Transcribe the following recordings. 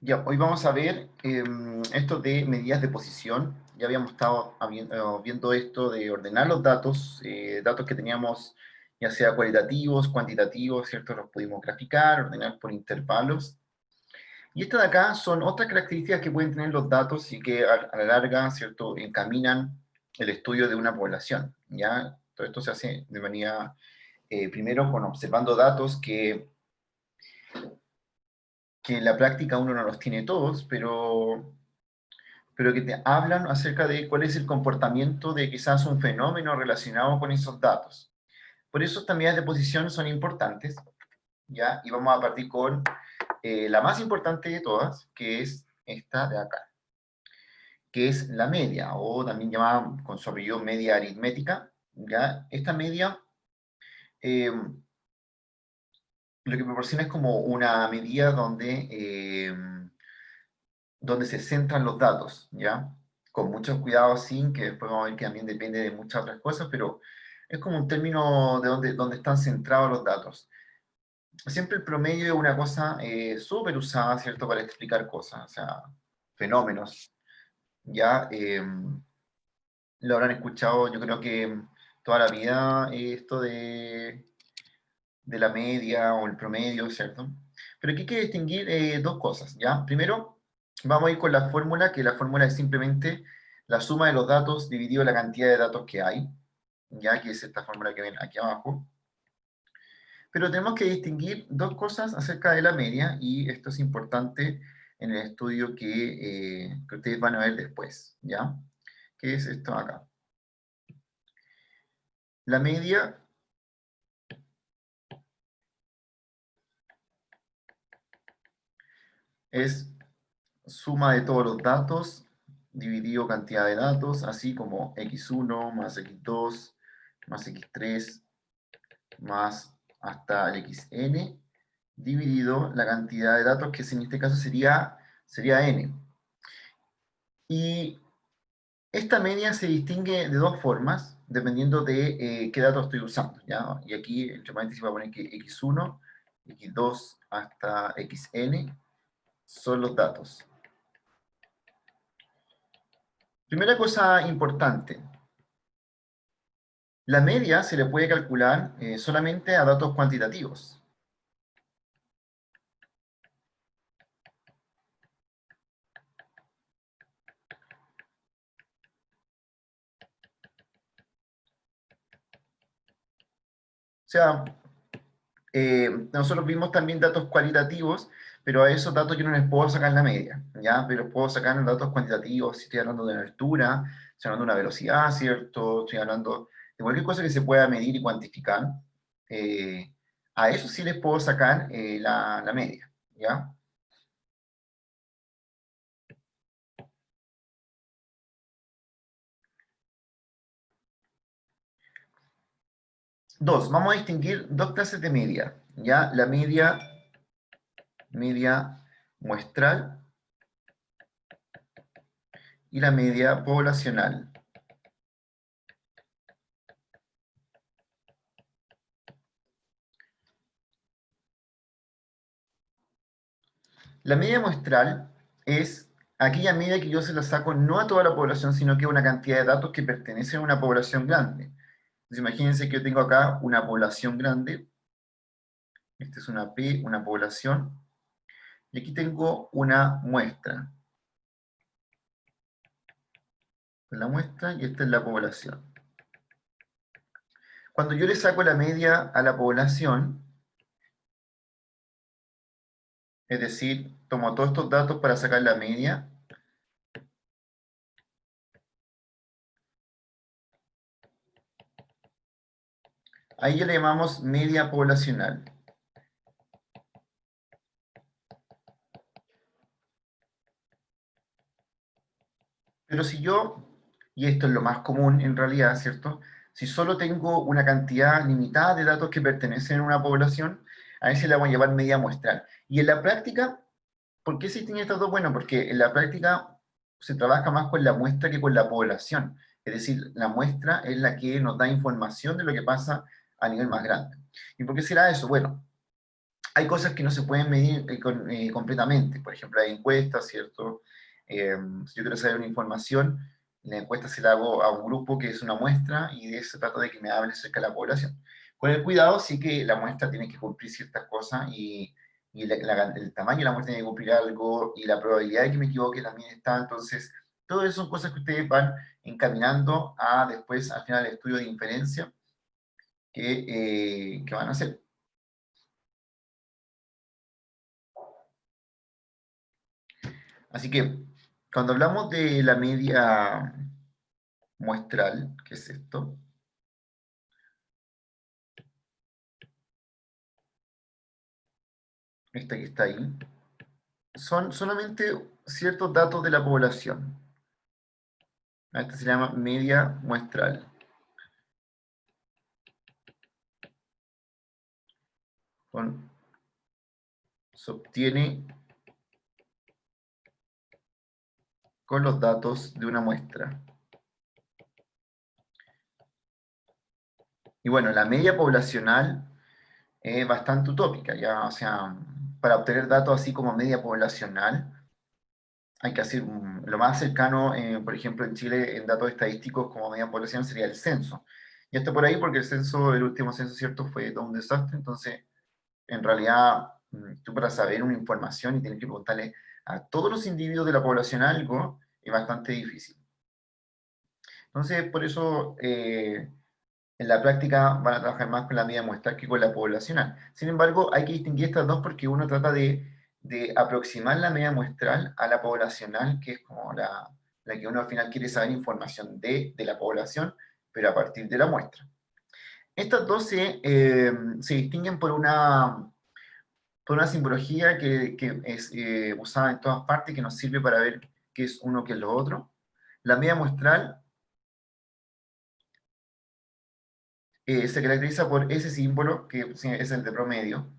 Ya, hoy vamos a ver esto de medidas de posición. Ya habíamos estado viendo esto de ordenar los datos, datos que teníamos ya sea cualitativos, cuantitativos, ¿cierto? Los pudimos graficar, ordenar por intervalos. Y estas de acá son otras características que pueden tener los datos y que a la larga, ¿cierto? Encaminan el estudio de una población, ¿ya? Todo esto se hace de manera, primero, con observando datos que en la práctica uno no los tiene todos, pero que te hablan acerca de cuál es el comportamiento de quizás un fenómeno relacionado con esos datos. Por eso estas medidas de posición son importantes, ¿ya? Y vamos a partir con la más importante de todas, que es esta de acá, que es la media, o también llamada con su apellido media aritmética, ¿ya? Esta media lo que proporciona es como una medida donde se centran los datos, ¿ya? Con mucho cuidado, sin que después vamos a ver que también depende de muchas otras cosas, pero es como un término de donde están centrados los datos. Siempre el promedio es una cosa súper usada, ¿cierto?, para explicar cosas, o sea, fenómenos, ¿ya? Lo habrán escuchado, yo creo que toda la vida, esto de la media o el promedio, ¿cierto? Pero aquí hay que distinguir dos cosas, ¿ya? Primero, vamos a ir con la fórmula, que la fórmula es simplemente la suma de los datos dividido la cantidad de datos que hay, ¿ya? Que es esta fórmula que ven aquí abajo. Pero tenemos que distinguir dos cosas acerca de la media, y esto es importante en el estudio que ustedes van a ver después, ¿ya? ¿Qué es esto acá? La media es suma de todos los datos dividido cantidad de datos, así como x1 más x2 más x3 más hasta el xn, dividido la cantidad de datos, que en este caso sería n. Y esta media se distingue de dos formas, dependiendo de qué datos estoy usando, ¿ya? Y aquí, entre paréntesis, voy a poner que x1, x2 hasta xn son los datos. Primera cosa importante, la media se le puede calcular solamente a datos cuantitativos. O sea, nosotros vimos también datos cualitativos, pero a esos datos yo no les puedo sacar la media, ¿ya? Pero puedo sacar los datos cuantitativos si estoy hablando de una altura, estoy hablando de una velocidad, ¿cierto? Estoy hablando de cualquier cosa que se pueda medir y cuantificar. eh, a eso sí les puedo sacar la media, ¿ya? Dos, vamos a distinguir dos clases de media, ¿ya? La media muestral y la media poblacional. La media muestral es aquella media que yo se la saco no a toda la población, sino que a una cantidad de datos que pertenecen a una población grande. Entonces imagínense que yo tengo acá una población grande, esta es una P, una población, y aquí tengo una muestra. Esta es la muestra y esta es la población. Cuando yo le saco la media a la población, es decir, tomo todos estos datos para sacar la media, ahí ya le llamamos media poblacional. Pero si yo, y esto es lo más común en realidad, ¿cierto? Si solo tengo una cantidad limitada de datos que pertenecen a una población, a ese le vamos a llamar media muestral. Y en la práctica, ¿por qué se distinguen estas dos? Bueno, porque en la práctica se trabaja más con la muestra que con la población. Es decir, la muestra es la que nos da información de lo que pasa a nivel más grande. ¿Y por qué será eso? Bueno, hay cosas que no se pueden medir completamente. Por ejemplo, hay encuestas, ¿cierto? Si yo quiero saber una información, la encuesta se la hago a un grupo que es una muestra y de eso trato de que me hable acerca de la población. Con el cuidado, sí que la muestra tiene que cumplir ciertas cosas y el tamaño de la muestra tiene que cumplir algo y la probabilidad de que me equivoque también está. Entonces, todo eso son cosas que ustedes van encaminando a después, al final, el estudio de inferencia que van a hacer. Así que, cuando hablamos de la media muestral, ¿qué es esto? Esta que está ahí, son solamente ciertos datos de la población. Esta se llama media muestral. Se obtiene con los datos de una muestra. Y bueno, la media poblacional es bastante utópica, ya, o sea, para obtener datos así como media poblacional, hay que hacer lo más cercano, por ejemplo, en Chile, en datos estadísticos como media población sería el censo. Y esto por ahí porque el censo, el último censo, ¿cierto?, fue todo un desastre, entonces, en realidad, tú para saber una información y tienes que preguntarle a todos los individuos de la población algo, es bastante difícil. Entonces, por eso, en la práctica van a trabajar más con la media muestral que con la poblacional. Sin embargo, hay que distinguir estas dos porque uno trata de aproximar la media muestral a la poblacional, que es como la que uno al final quiere saber información de la población, pero a partir de la muestra. Estas dos se distinguen por una simbología que es usada en todas partes, que nos sirve para ver qué es uno, qué es lo otro. La media muestral se caracteriza por ese símbolo, que sí, es el de promedio,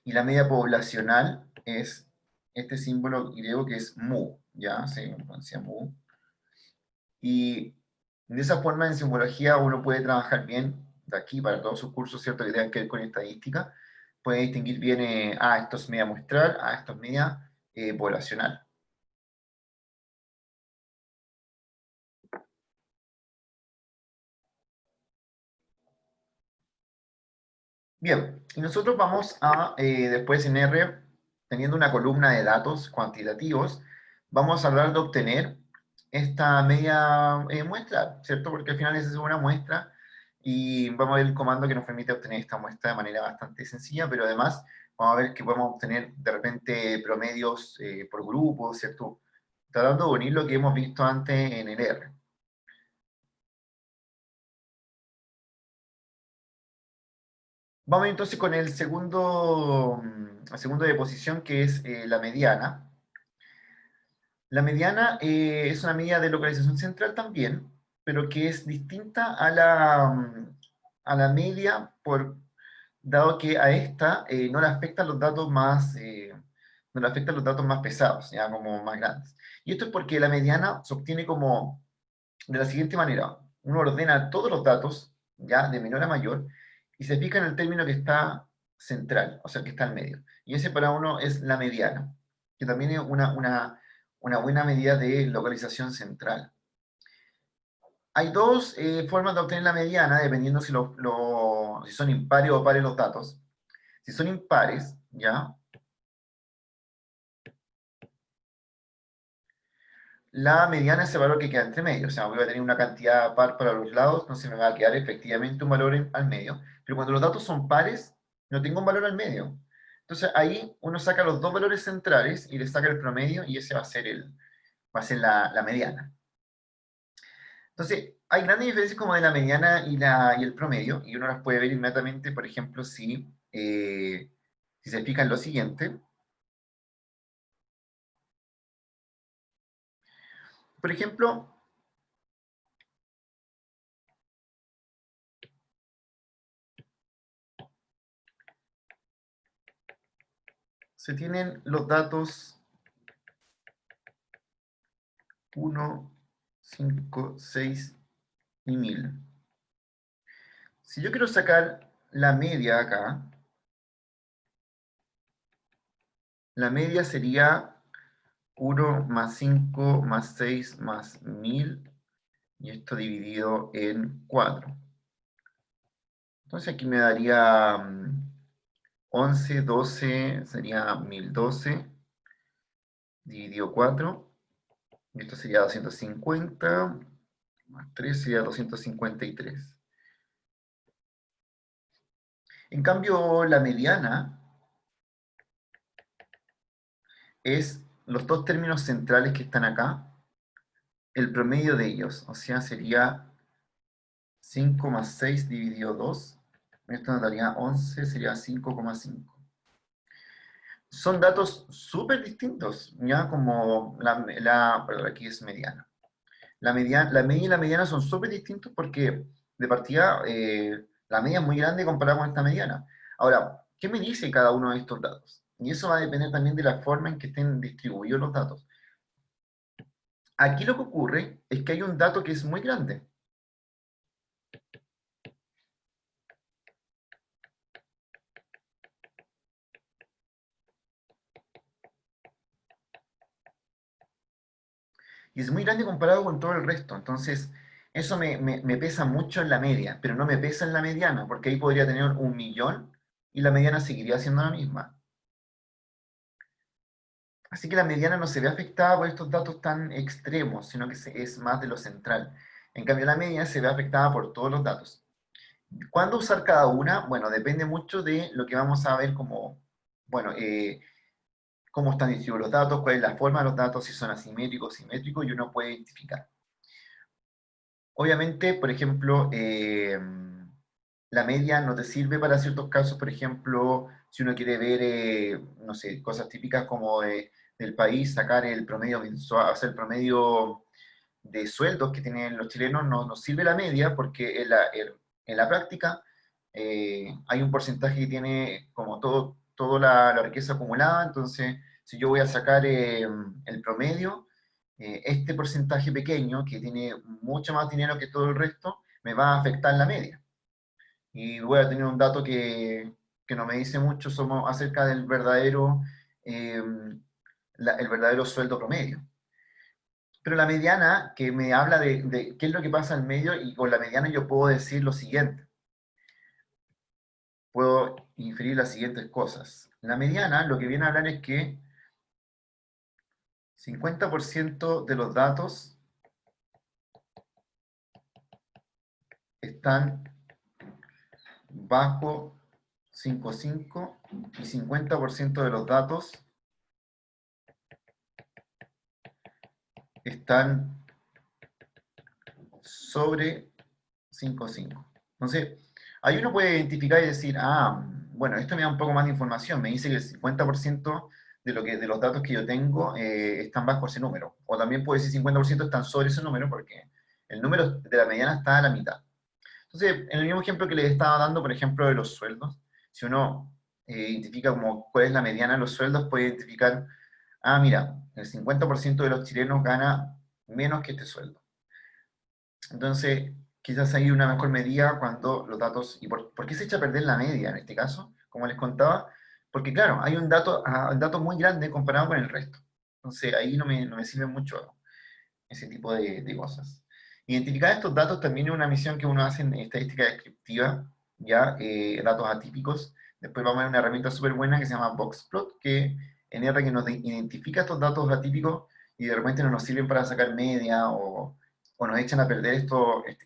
y la media poblacional es este símbolo griego que es mu, ¿ya? Se pronuncia mu. Y de esa forma, en simbología, uno puede trabajar bien, de aquí para todos sus cursos, ¿cierto?, que tengan que ver con estadística, puede distinguir bien, esto es media muestral, esto es media poblacional. Bien, y nosotros vamos a, después en R, teniendo una columna de datos cuantitativos, vamos a hablar de obtener esta media muestra, ¿cierto? Porque al final esa es una muestra y vamos a ver el comando que nos permite obtener esta muestra de manera bastante sencilla, pero además vamos a ver que podemos obtener de repente promedios por grupo, ¿cierto? Tratando de unir lo que hemos visto antes en el R. Vamos entonces con el segundo de posición, que es la mediana. La mediana es una medida de localización central también, pero que es distinta a la media, dado que a esta no le afectan los datos no le afectan los datos más pesados, ya como más grandes. Y esto es porque la mediana se obtiene como de la siguiente manera. Uno ordena todos los datos, ya de menor a mayor, y se fija en el término que está central, o sea, que está al medio. Y ese para uno es la mediana, que también es una buena medida de localización central. Hay dos formas de obtener la mediana, dependiendo si son impares o pares los datos. Si son impares, ¿ya? La mediana es el valor que queda entre medio, o sea, voy a tener una cantidad par para los lados, entonces me va a quedar efectivamente un valor al medio, pero cuando los datos son pares, no tengo un valor al medio. Entonces ahí uno saca los dos valores centrales y le saca el promedio y ese va a ser, la mediana. Entonces, hay grandes diferencias como de la mediana y el promedio, y uno las puede ver inmediatamente, por ejemplo, si se fija en lo siguiente. Por ejemplo, se tienen los datos 1, 5, 6 y 1000. Si yo quiero sacar la media acá, La media sería 1 más 5 más 6 más 1000, y esto dividido en 4. Entonces aquí me daría 11, 12, sería 1012, dividido 4, y esto sería 250, más 3 sería 253. En cambio, la mediana es los dos términos centrales que están acá, el promedio de ellos, o sea, sería 5 más 6 dividido 2, esto nos daría 11, sería 5,5. Son datos súper distintos, ya como perdón, aquí es mediana. La media y la mediana son súper distintos porque de partida la media es muy grande comparada con esta mediana. Ahora, ¿qué me dice cada uno de estos datos? Y eso va a depender también de la forma en que estén distribuidos los datos. Aquí lo que ocurre es que hay un dato que es muy grande. Y es muy grande comparado con todo el resto. Entonces, eso me pesa mucho en la media, pero no me pesa en la mediana, porque ahí podría tener 1.000.000 y la mediana seguiría siendo la misma. Así que la mediana no se ve afectada por estos datos tan extremos, sino que es más de lo central. En cambio, la media se ve afectada por todos los datos. ¿Cuándo usar cada una? Bueno, depende mucho de lo que vamos a ver como, bueno, cómo están distribuidos los datos, cuál es la forma de los datos, si son asimétricos, simétricos, y uno puede identificar. Obviamente, por ejemplo, la media no te sirve para ciertos casos, por ejemplo, si uno quiere ver, no sé, cosas típicas como del país, sacar el promedio mensual, hacer el promedio de sueldos que tienen los chilenos, no nos sirve la media porque en la práctica hay un porcentaje que tiene como toda la riqueza acumulada, entonces si yo voy a sacar el promedio, este porcentaje pequeño, que tiene mucho más dinero que todo el resto, me va a afectar la media. Y voy a tener un dato que no me dice mucho somos acerca del verdadero, eh, el verdadero sueldo promedio. Pero la mediana, que me habla de qué es lo que pasa en medio, y con la mediana yo puedo decir lo siguiente. Puedo inferir las siguientes cosas. La mediana lo que viene a hablar es que 50% de los datos están bajo 5,5 y 50% de los datos están sobre 5,5. Entonces, ahí uno puede identificar y decir, bueno, esto me da un poco más de información, me dice que el 50% de los datos que yo tengo están bajo ese número. O también puede decir 50% están sobre ese número porque el número de la mediana está a la mitad. Entonces, en el mismo ejemplo que les estaba dando, por ejemplo, de los sueldos, si uno identifica como cuál es la mediana de los sueldos, puede identificar, mira, el 50% de los chilenos gana menos que este sueldo. Entonces, quizás hay una mejor medida cuando los datos, ¿y por qué se echa a perder la media en este caso? Como les contaba, porque claro, hay un dato muy grande comparado con el resto. Entonces, ahí no me sirve mucho ese tipo de cosas. Identificar estos datos también es una misión que uno hace en estadística descriptiva, ya, datos atípicos. Después vamos a ver una herramienta súper buena que se llama Boxplot, que en R que nos identifica estos datos atípicos y de repente no nos sirven para sacar media o nos echan a perder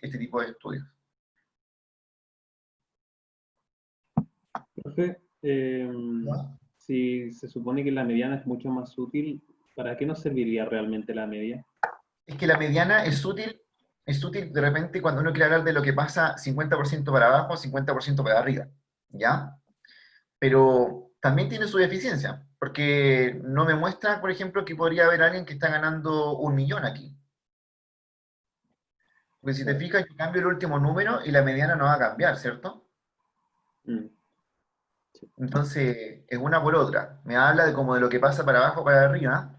este tipo de estudios. Profe, ¿Ya? si se supone que la mediana es mucho más útil, ¿para qué nos serviría realmente la media? Es que la mediana es útil de repente cuando uno quiere hablar de lo que pasa 50% para abajo, 50% para arriba, ¿ya? Pero también tiene su deficiencia, porque no me muestra, por ejemplo, que podría haber alguien que está ganando 1.000.000 aquí. Porque si te Claro. fijas, yo cambio el último número y la mediana no va a cambiar, ¿cierto? Mm, sí. Entonces, es una por otra. Me habla de como de lo que pasa para abajo, para arriba,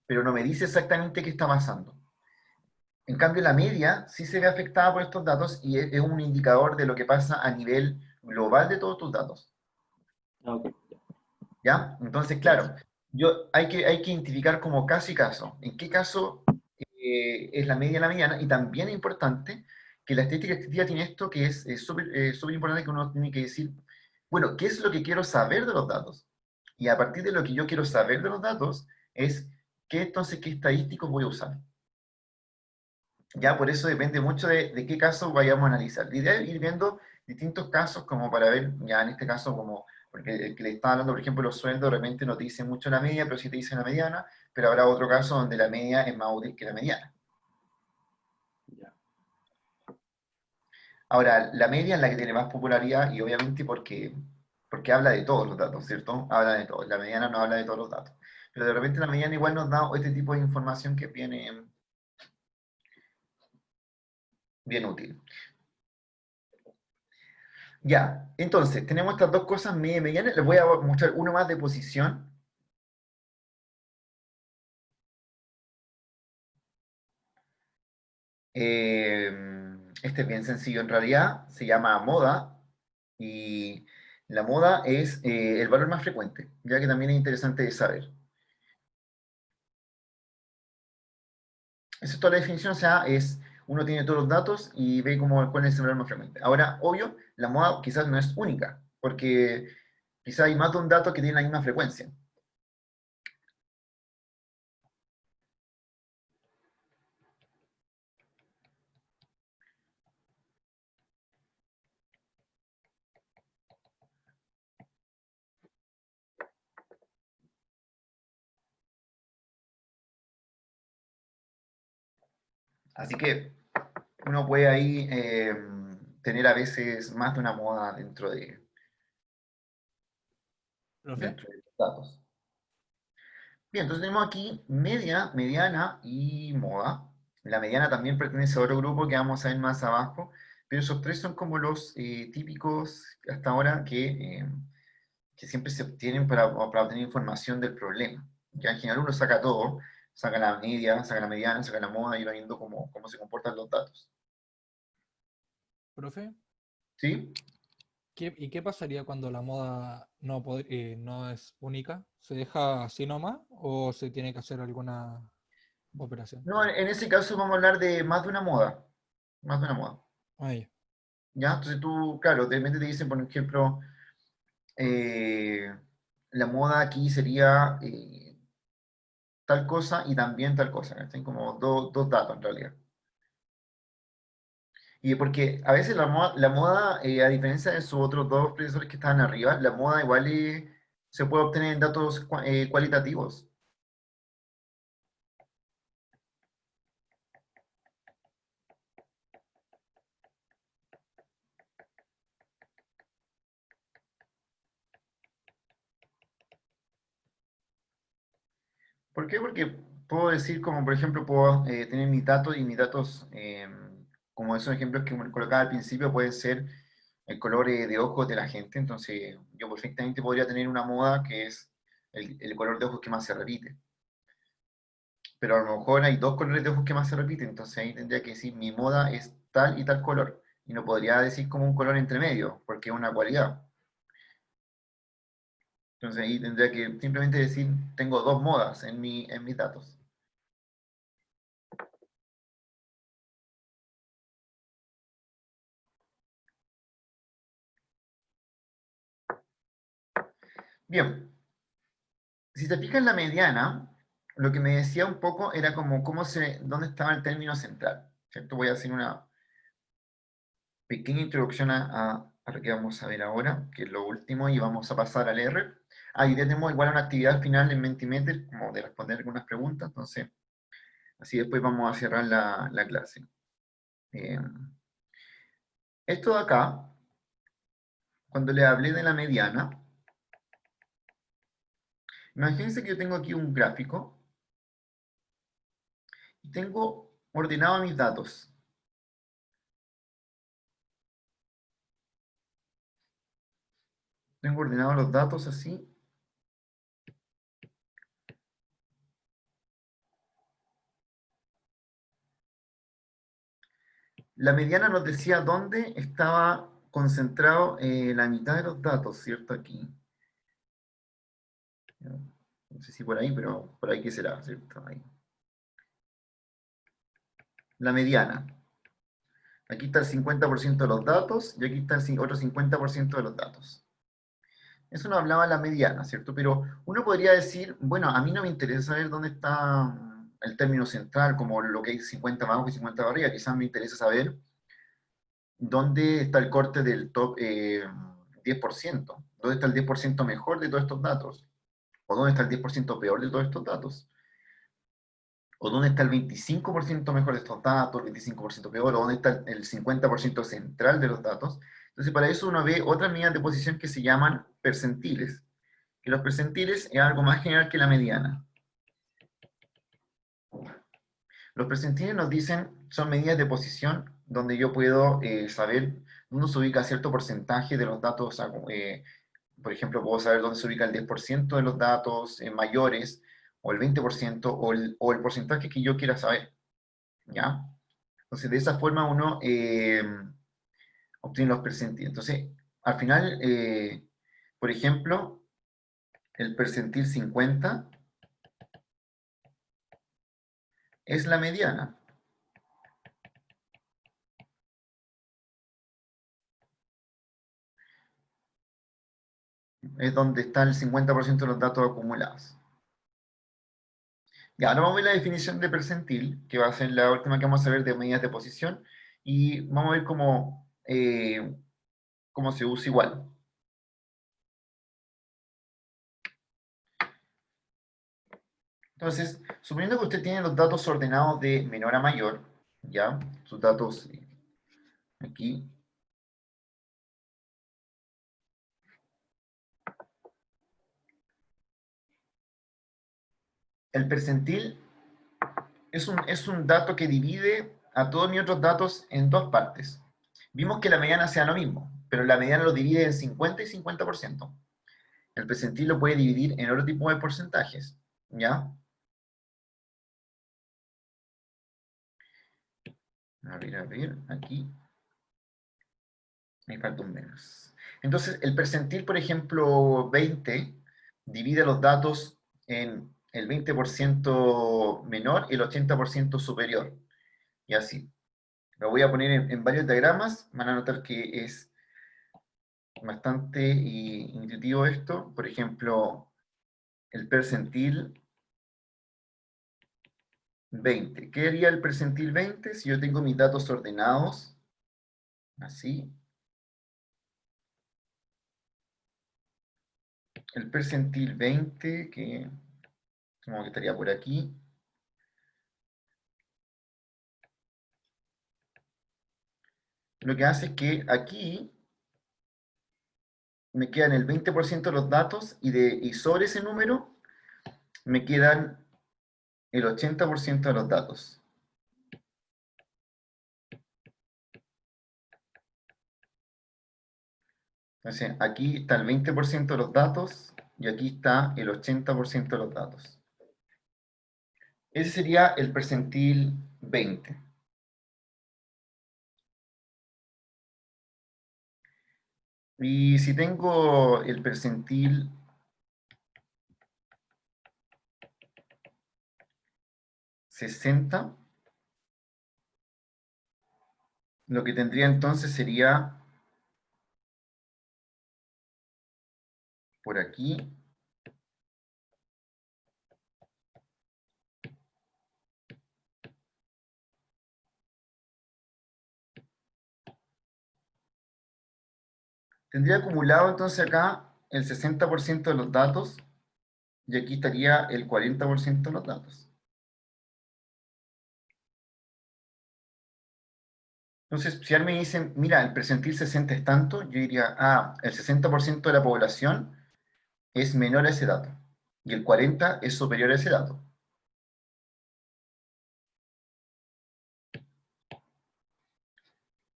pero no me dice exactamente qué está pasando. En cambio, la media sí se ve afectada por estos datos y es un indicador de lo que pasa a nivel global de todos tus datos. Ah, ok. ¿Ya? Entonces, Yes. claro, hay que identificar como caso y caso. ¿En qué caso es la media y la mediana? Y también es importante que la estética descriptiva tiene esto que es súper importante, que uno tiene que decir, bueno, ¿qué es lo que quiero saber de los datos? Y a partir de lo que yo quiero saber de los datos, es qué estadísticos voy a usar. Ya, por eso depende mucho de qué caso vayamos a analizar. La idea es ir viendo distintos casos como para ver, ya en este caso como, porque el que le estaba hablando, por ejemplo, los sueldos, de repente no te dice mucho la media, pero sí te dice la mediana, pero habrá otro caso donde la media es más útil que la mediana. Ya. Ahora, la media es la que tiene más popularidad y obviamente porque habla de todos los datos, ¿cierto? Habla de todos. La mediana no habla de todos los datos. Pero de repente la mediana igual nos da este tipo de información que viene bien útil. Ya, entonces, tenemos estas dos cosas media y mediana. Les voy a mostrar uno más de posición. Este es bien sencillo en realidad, se llama moda y la moda es el valor más frecuente, ya que también es interesante de saber. Esa es toda la definición, o sea, uno tiene todos los datos y ve cuál es el valor más frecuente. Ahora, obvio, la moda quizás no es única, porque quizás hay más de un dato que tiene la misma frecuencia. Así que uno puede ahí tener a veces más de una moda ¿Profe? dentro de los datos. Bien, entonces tenemos aquí media, mediana y moda. La mediana también pertenece a otro grupo que vamos a ver más abajo, pero esos tres son como los típicos hasta ahora que siempre se obtienen para obtener información del problema. Ya en general uno saca todo, saca la media, saca la mediana, saca la moda y va viendo cómo se comportan los datos. ¿Profe? ¿Sí? ¿Y qué pasaría cuando la moda no es única? ¿Se deja así nomás o se tiene que hacer alguna operación? No, en ese caso vamos a hablar de más de una moda, más de una moda. Ahí. ¿Ya? Entonces tú, claro, de repente te dicen, por ejemplo, eh, la moda aquí sería tal cosa y también tal cosa, ¿cachai? Como dos datos en realidad. Y porque a veces la moda, a diferencia de sus otros dos profesores que estaban arriba, la moda igual se puede obtener en datos cualitativos. ¿Por qué? Porque puedo decir, como por ejemplo, puedo tener mis datos y mis datos, como esos ejemplos que me colocaba al principio, pueden ser el color de ojos de la gente. Entonces, yo perfectamente podría tener una moda que es el color de ojos que más se repite. Pero a lo mejor hay dos colores de ojos que más se repiten. Entonces ahí tendría que decir mi moda es tal y tal color. Y no podría decir como un color entre medio, porque es una cualidad. Entonces ahí tendría que simplemente decir tengo dos modas en mis datos. Bien, si te fijas en la mediana, lo que me decía un poco era como dónde estaba el término central. ¿Cierto? Voy a hacer una pequeña introducción a lo que vamos a ver ahora, que es lo último, y vamos a pasar al R. Ahí tenemos igual una actividad final en Mentimeter, como de responder algunas preguntas, entonces así después vamos a cerrar la clase. Eh, esto de acá, cuando le hablé de la mediana, imagínense que yo tengo aquí un gráfico y tengo ordenado mis datos. Tengo ordenados los datos así. La mediana nos decía dónde estaba concentrado la mitad de los datos, ¿cierto? Aquí. No sé si por ahí, pero por ahí que será, ¿cierto? Ahí. La mediana. Aquí está el 50% de los datos y aquí está el otro 50% de los datos. Eso nos hablaba la mediana, ¿cierto? Pero uno podría decir, bueno, a mí no me interesa saber dónde está el término central, como lo que hay 50 abajo y 50 arriba. Quizás me interesa saber dónde está el corte del top 10%. ¿Dónde está el 10% mejor de todos estos datos? ¿O dónde está el 10% peor de todos estos datos? ¿O dónde está el 25% mejor de estos datos, el 25% peor? ¿O dónde está el 50% central de los datos? Entonces, para eso uno ve otras medidas de posición que se llaman percentiles. Que los percentiles es algo más general que la mediana. Los percentiles nos dicen, son medidas de posición donde yo puedo saber dónde se ubica cierto porcentaje de los datos. Por ejemplo, puedo saber dónde se ubica el 10% de los datos mayores, o el 20%, o el porcentaje que yo quiera saber. ¿Ya? Entonces, de esa forma uno obtiene los percentiles. Entonces, al final, por ejemplo, el percentil 50 es la mediana. Es donde está el 50% de los datos acumulados. Ya, ahora vamos a ver la definición de percentil, que va a ser la última que vamos a ver de medidas de posición, y vamos a ver cómo se usa igual. Entonces, suponiendo que usted tiene los datos ordenados de menor a mayor, ¿ya? Sus datos aquí. El percentil es un dato que divide a todos mis otros datos en dos partes. Vimos que la mediana sea lo mismo, pero la mediana lo divide en 50 y 50%. El percentil lo puede dividir en otro tipo de porcentajes, ¿ya? A ver, aquí. Me falta un menos. Entonces, el percentil, por ejemplo, 20, divide los datos en el 20% menor y el 80% superior. Y así. Lo voy a poner en varios diagramas. Van a notar que es bastante intuitivo esto. Por ejemplo, el percentil 20. ¿Qué haría el percentil 20 si yo tengo mis datos ordenados? Así. El percentil 20, que como que estaría por aquí. Lo que hace es que aquí me quedan el 20% de los datos y sobre ese número me quedan el 80% de los datos. Entonces, aquí está el 20% de los datos y aquí está el 80% de los datos. Ese sería el percentil 20. Y si tengo el percentil 60, lo que tendría entonces sería por aquí. Tendría acumulado entonces acá el 60% de los datos y aquí estaría el 40% de los datos. Entonces, si ahora me dicen, mira, el percentil 60 es tanto, yo diría, el 60% de la población es menor a ese dato y el 40% es superior a ese dato.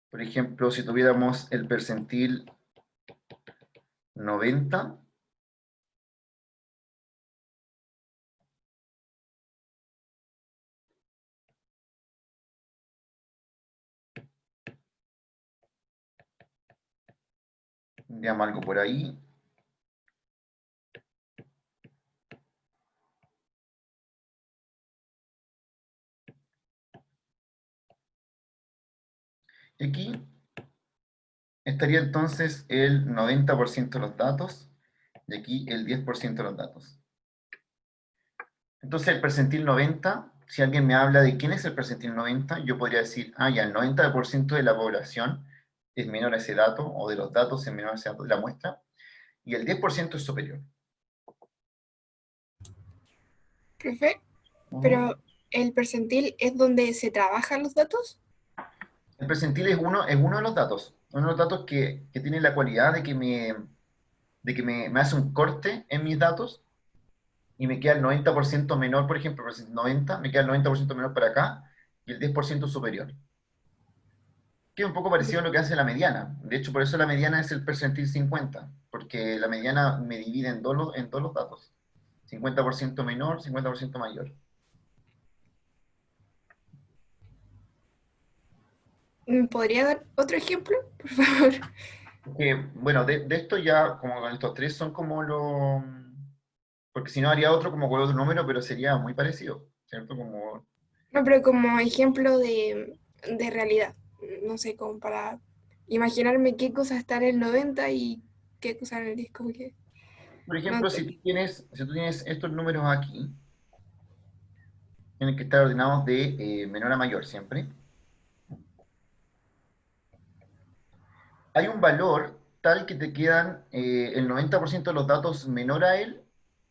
Por ejemplo, si tuviéramos el percentil 90, digamos algo por ahí, Y aquí estaría entonces el 90% de los datos, y aquí el 10% de los datos. Entonces el percentil 90, si alguien me habla de quién es el percentil 90, yo podría decir, ah, ya, el 90% de la población es menor a ese dato, o de los datos es menor a ese dato de la muestra, y el 10% es superior. Profe, Ujú. pero ¿el percentil es donde se trabajan los datos? El percentil es uno de los datos, uno de los datos que tiene la cualidad de que me hace un corte en mis datos, y me queda el 90% menor, por ejemplo, el 90, me queda el 90% menor para acá, y el 10% superior. Que es un poco parecido a lo que hace la mediana. De hecho, por eso la mediana es el percentil 50, porque la mediana me divide en todos los datos. 50% menor, 50% mayor. ¿Me podría dar otro ejemplo, por favor? Bueno, de esto ya, como con estos tres son como los... Porque si no haría otro como con otro número, pero sería muy parecido, ¿cierto? Como... No, pero como ejemplo de realidad. No sé, como para imaginarme qué cosa está en el 90 y qué cosa en el 10, como que Por no ejemplo, si entiendo. tú tienes estos números aquí, tienen que estar ordenados de menor a mayor siempre. Hay un valor tal que te quedan el 90% de los datos menor a él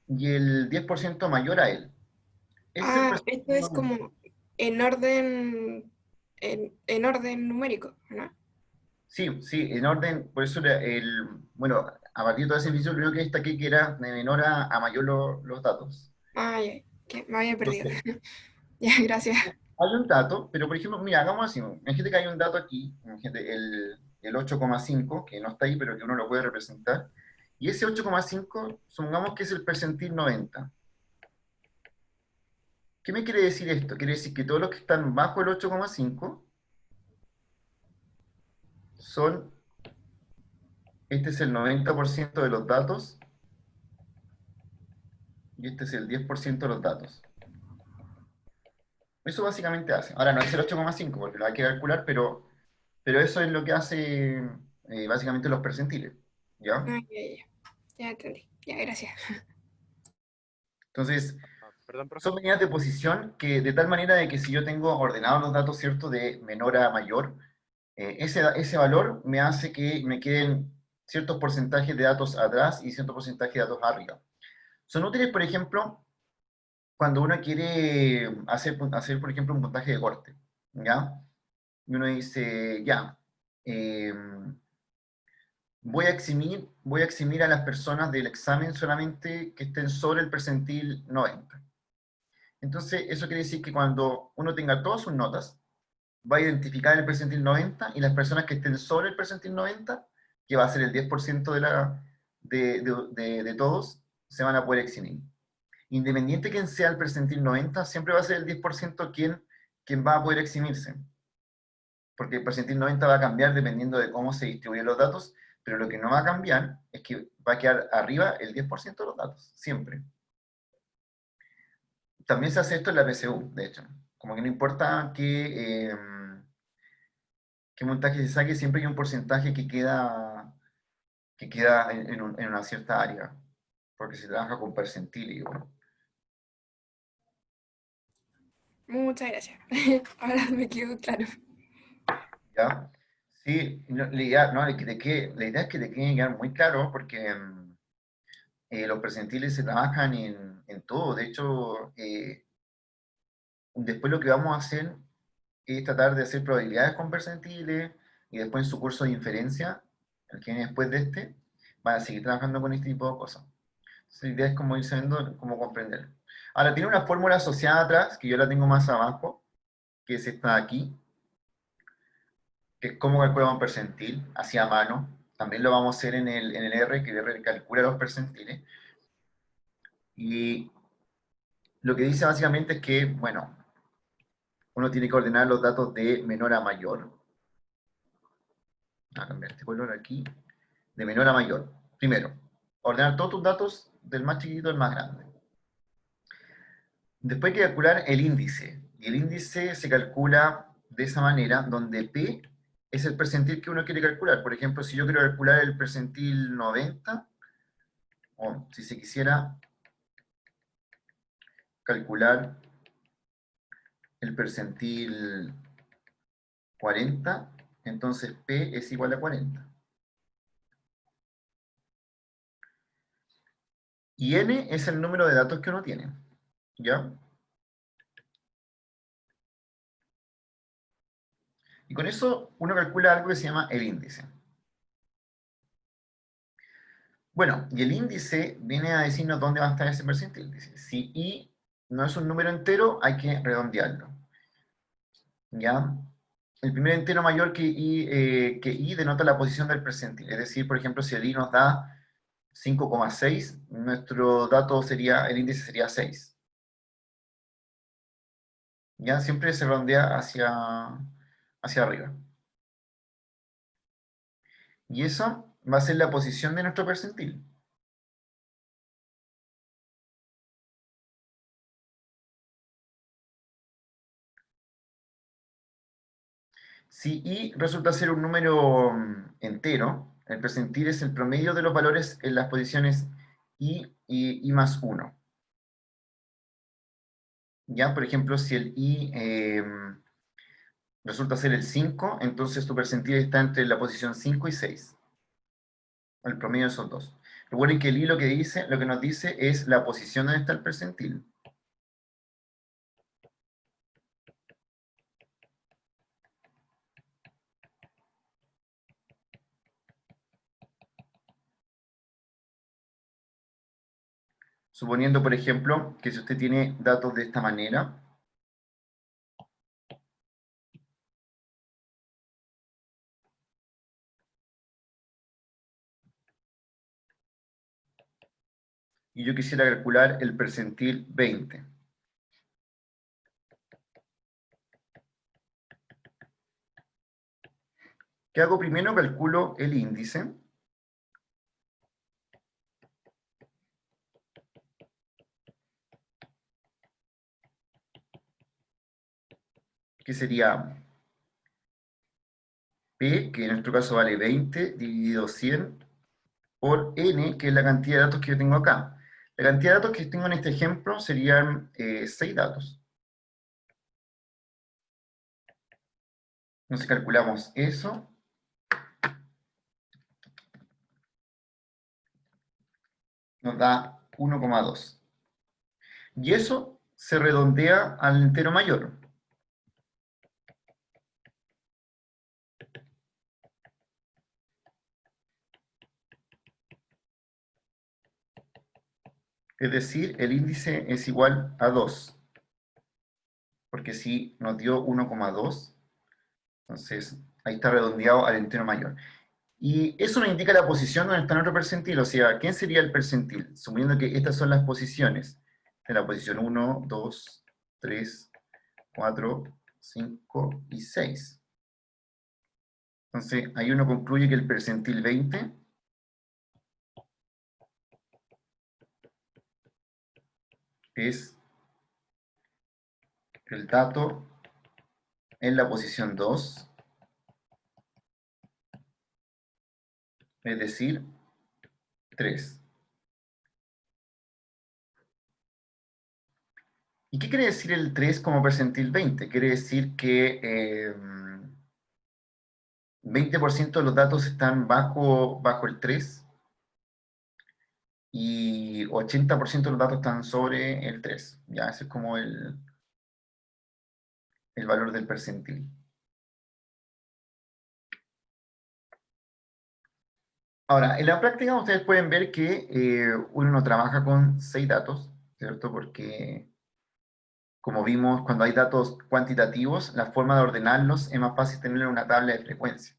y el 10% mayor a él. Ese es el Ah, esto percentil es 90. como en orden, en orden numérico, ¿no? Sí, sí, en orden, por eso bueno, a partir de todo ese ejercicio, lo único que destaqué que era de menor a mayor los datos. Ah, ya, que me había perdido. Entonces, Ya, gracias. hay un dato, pero por ejemplo, mira, hagamos así, imagínate que hay un dato aquí, imagínate el 8,5, que no está ahí, pero que uno lo puede representar, y ese 8,5, supongamos que es el percentil 90. ¿Qué me quiere decir esto? Quiere decir que todos los que están bajo el 8,5 son, este es el 90% de los datos, y este es el 10% de los datos. Eso básicamente hace. Ahora no es el 8,5 porque lo hay que calcular, pero eso es lo que hace básicamente los percentiles. ¿Ya? Ah, ya, ya. Ya entendí. Ya, gracias. Entonces, Perdón, profe. son medidas de posición que de tal manera de que si yo tengo ordenados los datos, ¿cierto? De menor a mayor, ese valor me hace que me queden ciertos porcentajes de datos atrás y ciertos porcentajes de datos arriba. Son útiles, por ejemplo, cuando uno quiere hacer, por ejemplo, un puntaje de corte, ¿ya? Y uno dice, ya, eh, voy a eximir a las personas del examen solamente que estén sobre el percentil 90. Entonces, eso quiere decir que cuando uno tenga todas sus notas, va a identificar el percentil 90 y las personas que estén sobre el percentil 90, que va a ser el 10% de todos, se van a poder eximir. Independiente quien sea el percentil 90, siempre va a ser el 10% quien va a poder eximirse. Porque el percentil 90 va a cambiar dependiendo de cómo se distribuyen los datos, pero lo que no va a cambiar es que va a quedar arriba el 10% de los datos, siempre. También se hace esto en la PSU, de hecho. Como que no importa qué montaje se saque, siempre hay un porcentaje que queda en una cierta área, porque se trabaja con percentiles. Bueno, Muchas gracias. Ahora me quedó claro. ¿ya? Sí, no, la idea, no, la idea es que te quede quedar muy claro, porque los percentiles se trabajan en todo. De hecho, después lo que vamos a hacer es tratar de hacer probabilidades con percentiles, y después en su curso de inferencia, el que viene después de este, van a seguir trabajando con este tipo de cosas. Entonces, la idea es como ir sabiendo cómo comprender. Ahora, tiene una fórmula asociada atrás, que yo la tengo más abajo, que es esta de aquí, que es cómo calculamos un percentil, hacia mano. También lo vamos a hacer en el R, que el R calcula los percentiles. Y lo que dice básicamente es que, bueno, uno tiene que ordenar los datos de menor a mayor. Voy a cambiar este color aquí. De menor a mayor. Primero, ordenar todos tus datos del más chiquitito al más grande. Después hay que calcular el índice. Y el índice se calcula de esa manera, donde P es el percentil que uno quiere calcular. Por ejemplo, si yo quiero calcular el percentil 90, o si se quisiera calcular el percentil 40, entonces P es igual a 40. Y N es el número de datos que uno tiene, ¿ya? Y con eso uno calcula algo que se llama el índice. Bueno, y el índice viene a decirnos dónde va a estar ese percentil. Dice, si I no es un número entero, hay que redondearlo. ¿Ya? El primer entero mayor que I denota la posición del percentil. Es decir, por ejemplo, si el I nos da 5,6, nuestro dato sería, el índice sería 6. ¿Ya? Siempre se redondea hacia arriba. Y eso va a ser la posición de nuestro percentil. Si I resulta ser un número entero, el percentil es el promedio de los valores en las posiciones I y I más 1. ¿Ya? Por ejemplo, si el I resulta ser el 5, entonces tu percentil está entre la posición 5 y 6. El promedio de esos dos. Recuerden que el I lo que nos dice es la posición donde está el percentil. Suponiendo, por ejemplo, que si usted tiene datos de esta manera, y yo quisiera calcular el percentil 20. ¿Qué hago primero? Calculo el índice. Que sería P, que en nuestro caso vale 20, dividido 100, por N, que es la cantidad de datos que yo tengo acá. La cantidad de datos que tengo en este ejemplo serían 6 datos. Entonces calculamos eso. Nos da 1,2. Y eso se redondea al entero mayor. Es decir, el índice es igual a 2. Porque si nos dio 1,2, entonces ahí está redondeado al entero mayor. Y eso nos indica la posición donde está nuestro percentil, o sea, ¿quién sería el percentil? Suponiendo que estas son las posiciones, de la posición 1, 2, 3, 4, 5 y 6. Entonces, ahí uno concluye que el percentil 20 es el dato en la posición 2, es decir, 3. ¿Y qué quiere decir el 3 como percentil 20? Quiere decir que 20% de los datos están bajo el 3 y 80% de los datos están sobre el 3. Ya, ese es como el valor del percentil. Ahora, en la práctica ustedes pueden ver que uno no trabaja con 6 datos, ¿cierto? Porque, como vimos, cuando hay datos cuantitativos, la forma de ordenarlos es más fácil tenerlo en una tabla de frecuencia.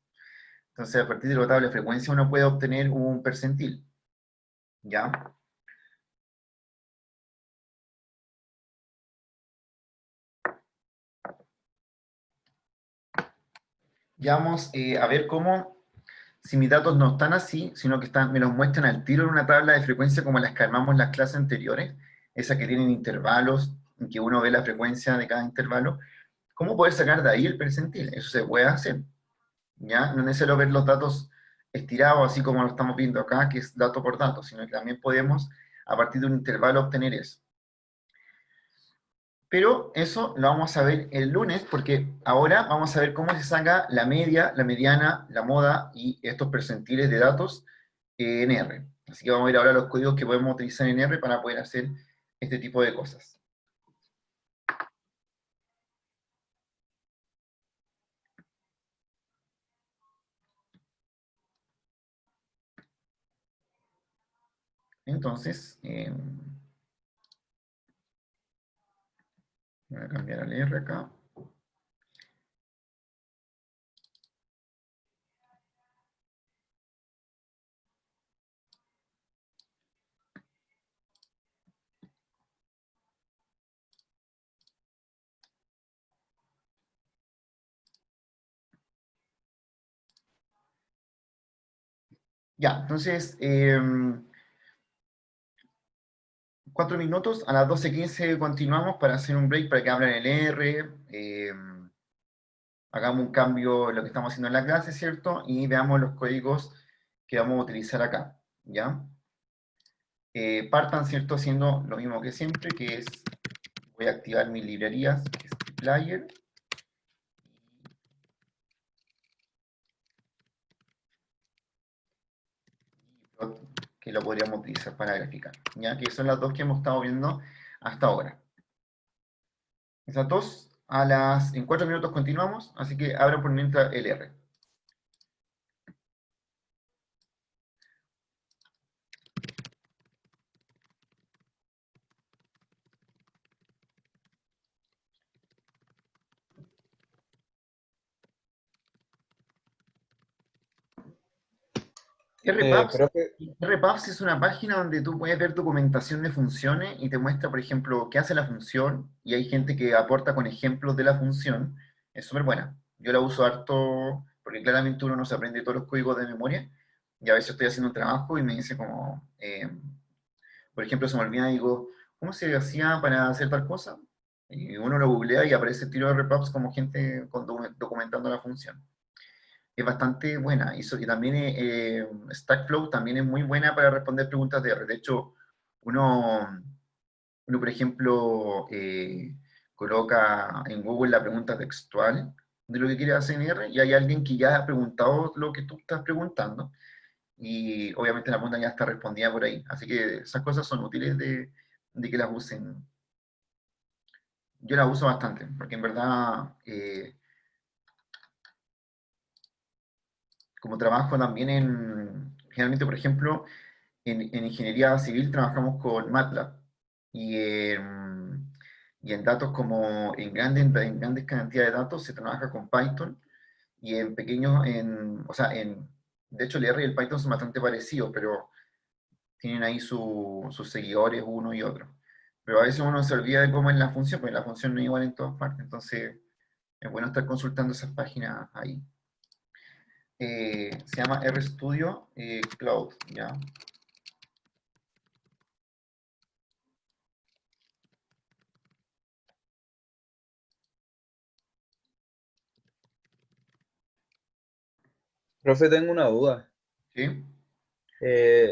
Entonces, a partir de la tabla de frecuencia uno puede obtener un percentil, ¿ya? Ya vamos a ver cómo, si mis datos no están así, sino que me los muestran al tiro en una tabla de frecuencia como las que armamos en las clases anteriores, esas que tienen intervalos, en que uno ve la frecuencia de cada intervalo, ¿cómo poder sacar de ahí el percentil? Eso se puede hacer. ¿ya? No es necesario ver los datos estirados, así como lo estamos viendo acá, que es dato por dato, sino que también podemos, a partir de un intervalo, obtener eso. Pero eso lo vamos a ver el lunes, porque ahora vamos a ver cómo se saca la media, la mediana, la moda y estos percentiles de datos en R. Así que vamos a ver ahora los códigos que podemos utilizar en R para poder hacer este tipo de cosas. Entonces, voy a cambiar al R acá. Ya, entonces, 4 minutos, a las 12:15 continuamos para hacer un break para que abran el R, hagamos un cambio en lo que estamos haciendo en la clase, ¿cierto? Y veamos los códigos que vamos a utilizar acá, ¿ya? Partan, ¿cierto? Haciendo lo mismo que siempre, que es, voy a activar mis librerías, que es player, que lo podríamos utilizar para graficar, ¿ya? Que son las dos que hemos estado viendo hasta ahora. Esas dos, en 4 minutos continuamos, así que abran por mientras el R. RPubs, Profe, RPubs es una página donde tú puedes ver documentación de funciones y te muestra, por ejemplo, qué hace la función, y hay gente que aporta con ejemplos de la función. Es súper buena. Yo la uso harto porque claramente uno no se aprende todos los códigos de memoria, y a veces estoy haciendo un trabajo y me dice como, por ejemplo, se me olvida y digo, ¿cómo se hacía para hacer tal cosa? Y uno lo googlea y aparece el tiro de RPubs como gente documentando la función. Es bastante buena. Y también Stackflow también es muy buena para responder preguntas de R. De hecho, uno, uno por ejemplo, coloca en Google la pregunta textual de lo que quiere hacer en R, y hay alguien que ya ha preguntado lo que tú estás preguntando, y obviamente la pregunta ya está respondida por ahí. Así que esas cosas son útiles de que las usen. Yo las uso bastante, porque en verdad, como trabajo también generalmente, por ejemplo, en ingeniería civil trabajamos con MATLAB, y, y en datos como en grandes cantidades de datos se trabaja con Python, y en pequeños, o sea, de hecho el R y el Python son bastante parecidos, pero tienen ahí sus seguidores uno y otro. Pero a veces uno se olvida de cómo es la función, porque la función no es igual en todas partes, entonces es bueno estar consultando esas páginas ahí. Se llama RStudio Cloud, ¿ya? profe, tengo una duda. ¿Sí?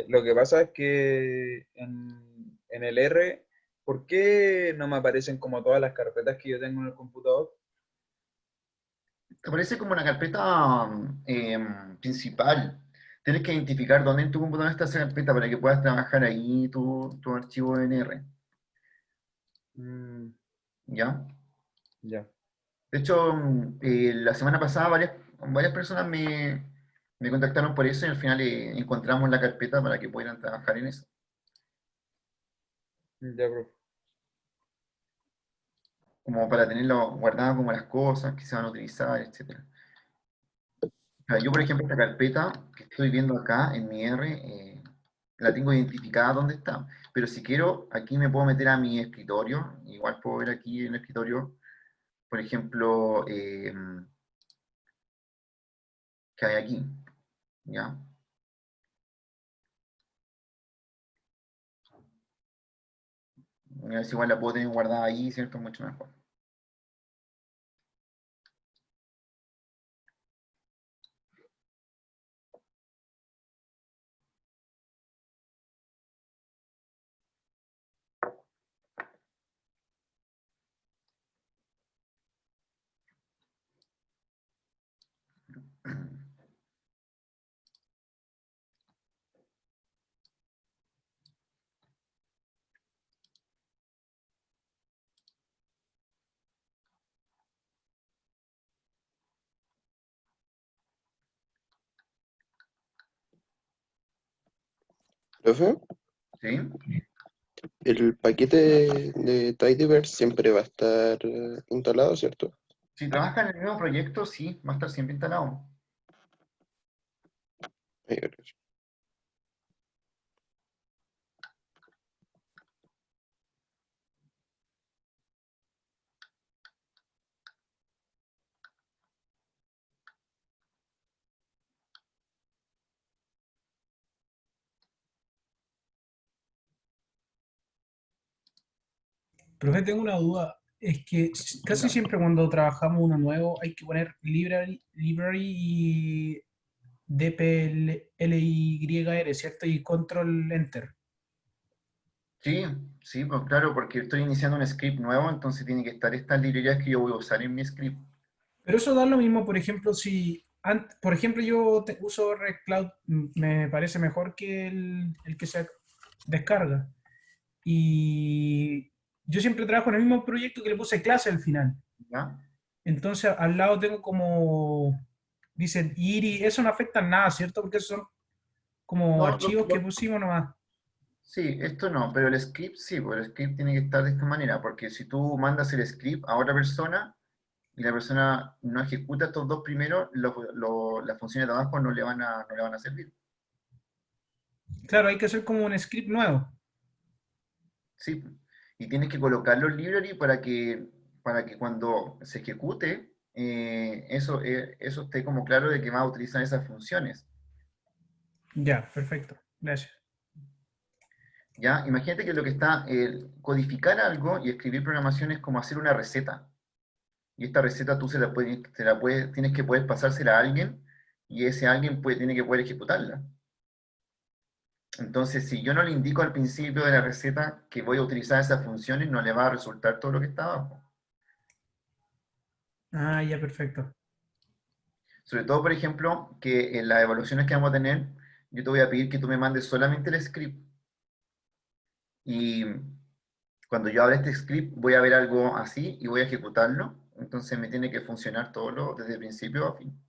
Lo que pasa es que en el R, ¿por qué no me aparecen como todas las carpetas que yo tengo en el computador? Te aparece como una carpeta principal. Tienes que identificar dónde en tu computador está esa carpeta para que puedas trabajar ahí tu archivo NR, Mm, ¿ya? ya, De hecho, la semana pasada varias personas me contactaron por eso, y al final encontramos la carpeta para que puedan trabajar en eso. ya, profe. Como para tenerlo guardado como las cosas que se van a utilizar, etcétera. O sea, yo, por ejemplo, esta carpeta que estoy viendo acá en mi R, la tengo identificada dónde está. Pero si quiero, aquí me puedo meter a mi escritorio. Igual puedo ver aquí en el escritorio, por ejemplo, que hay aquí, ¿ya? Es igual la puedo tener guardada ahí, ¿cierto? Mucho mejor. Profe, ¿Sí? el paquete de Tidyverse siempre va a estar instalado, ¿cierto? Si trabajas en el mismo proyecto, sí, va a estar siempre instalado. Ay, gracias. Profe, tengo una duda. Es que casi siempre cuando trabajamos uno nuevo hay que poner library y dplyr, ¿cierto? Y control enter. Sí, sí, pues claro, porque estoy iniciando un script nuevo, entonces tiene que estar estas librerías que yo voy a usar en mi script. Pero eso da lo mismo, por ejemplo, si, por ejemplo, yo uso Red Cloud, me parece mejor que el que se descarga. Y yo siempre trabajo en el mismo proyecto que le puse clase al final. ¿Ya? Entonces, al lado tengo como, dicen IRI, eso no afecta en nada, ¿cierto? Porque esos son como No, archivos que pusimos nomás. sí, esto no, pero el script sí, pues el script tiene que estar de esta manera, porque si tú mandas el script a otra persona y la persona no ejecuta estos dos primeros, las funciones de abajo no le van a servir. Claro, hay que hacer como un script nuevo. Sí, y tienes que colocar los library para que cuando se ejecute, eso esté como claro de que va a utilizar esas funciones. Ya, perfecto. Gracias. ¿Ya? Imagínate que lo que está, codificar algo y escribir programación es como hacer una receta. Y esta receta tú tienes que poder pasársela a alguien y ese alguien tiene que poder ejecutarla. Entonces, si yo no le indico al principio de la receta que voy a utilizar esas funciones, no le va a resultar todo lo que está abajo. Ah, ya, perfecto. Sobre todo, por ejemplo, que en las evaluaciones que vamos a tener, yo te voy a pedir que tú me mandes solamente el script. Y cuando yo abra este script, voy a ver algo así y voy a ejecutarlo. Entonces me tiene que funcionar desde principio a fin.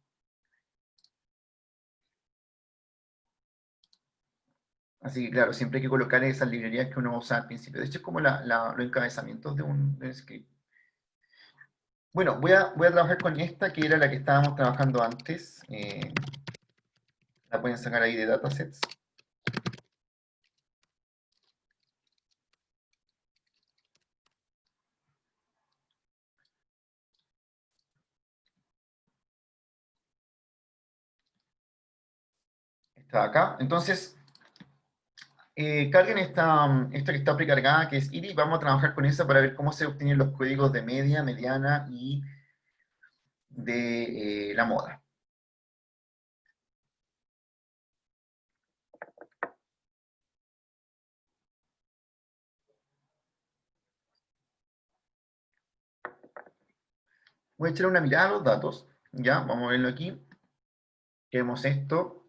Así que claro, siempre hay que colocar esas librerías que uno va a usar al principio. De hecho, es como los encabezamientos de un script. Bueno, voy a trabajar con esta, que era la que estábamos trabajando antes. La pueden sacar ahí de datasets. Está acá. Entonces, carguen esta que está precargada, que es IRI. Vamos a trabajar con esa para ver cómo se obtienen los códigos de media, mediana y de la moda. Voy a echar una mirada a los datos. Ya, vamos a verlo aquí. Vemos esto.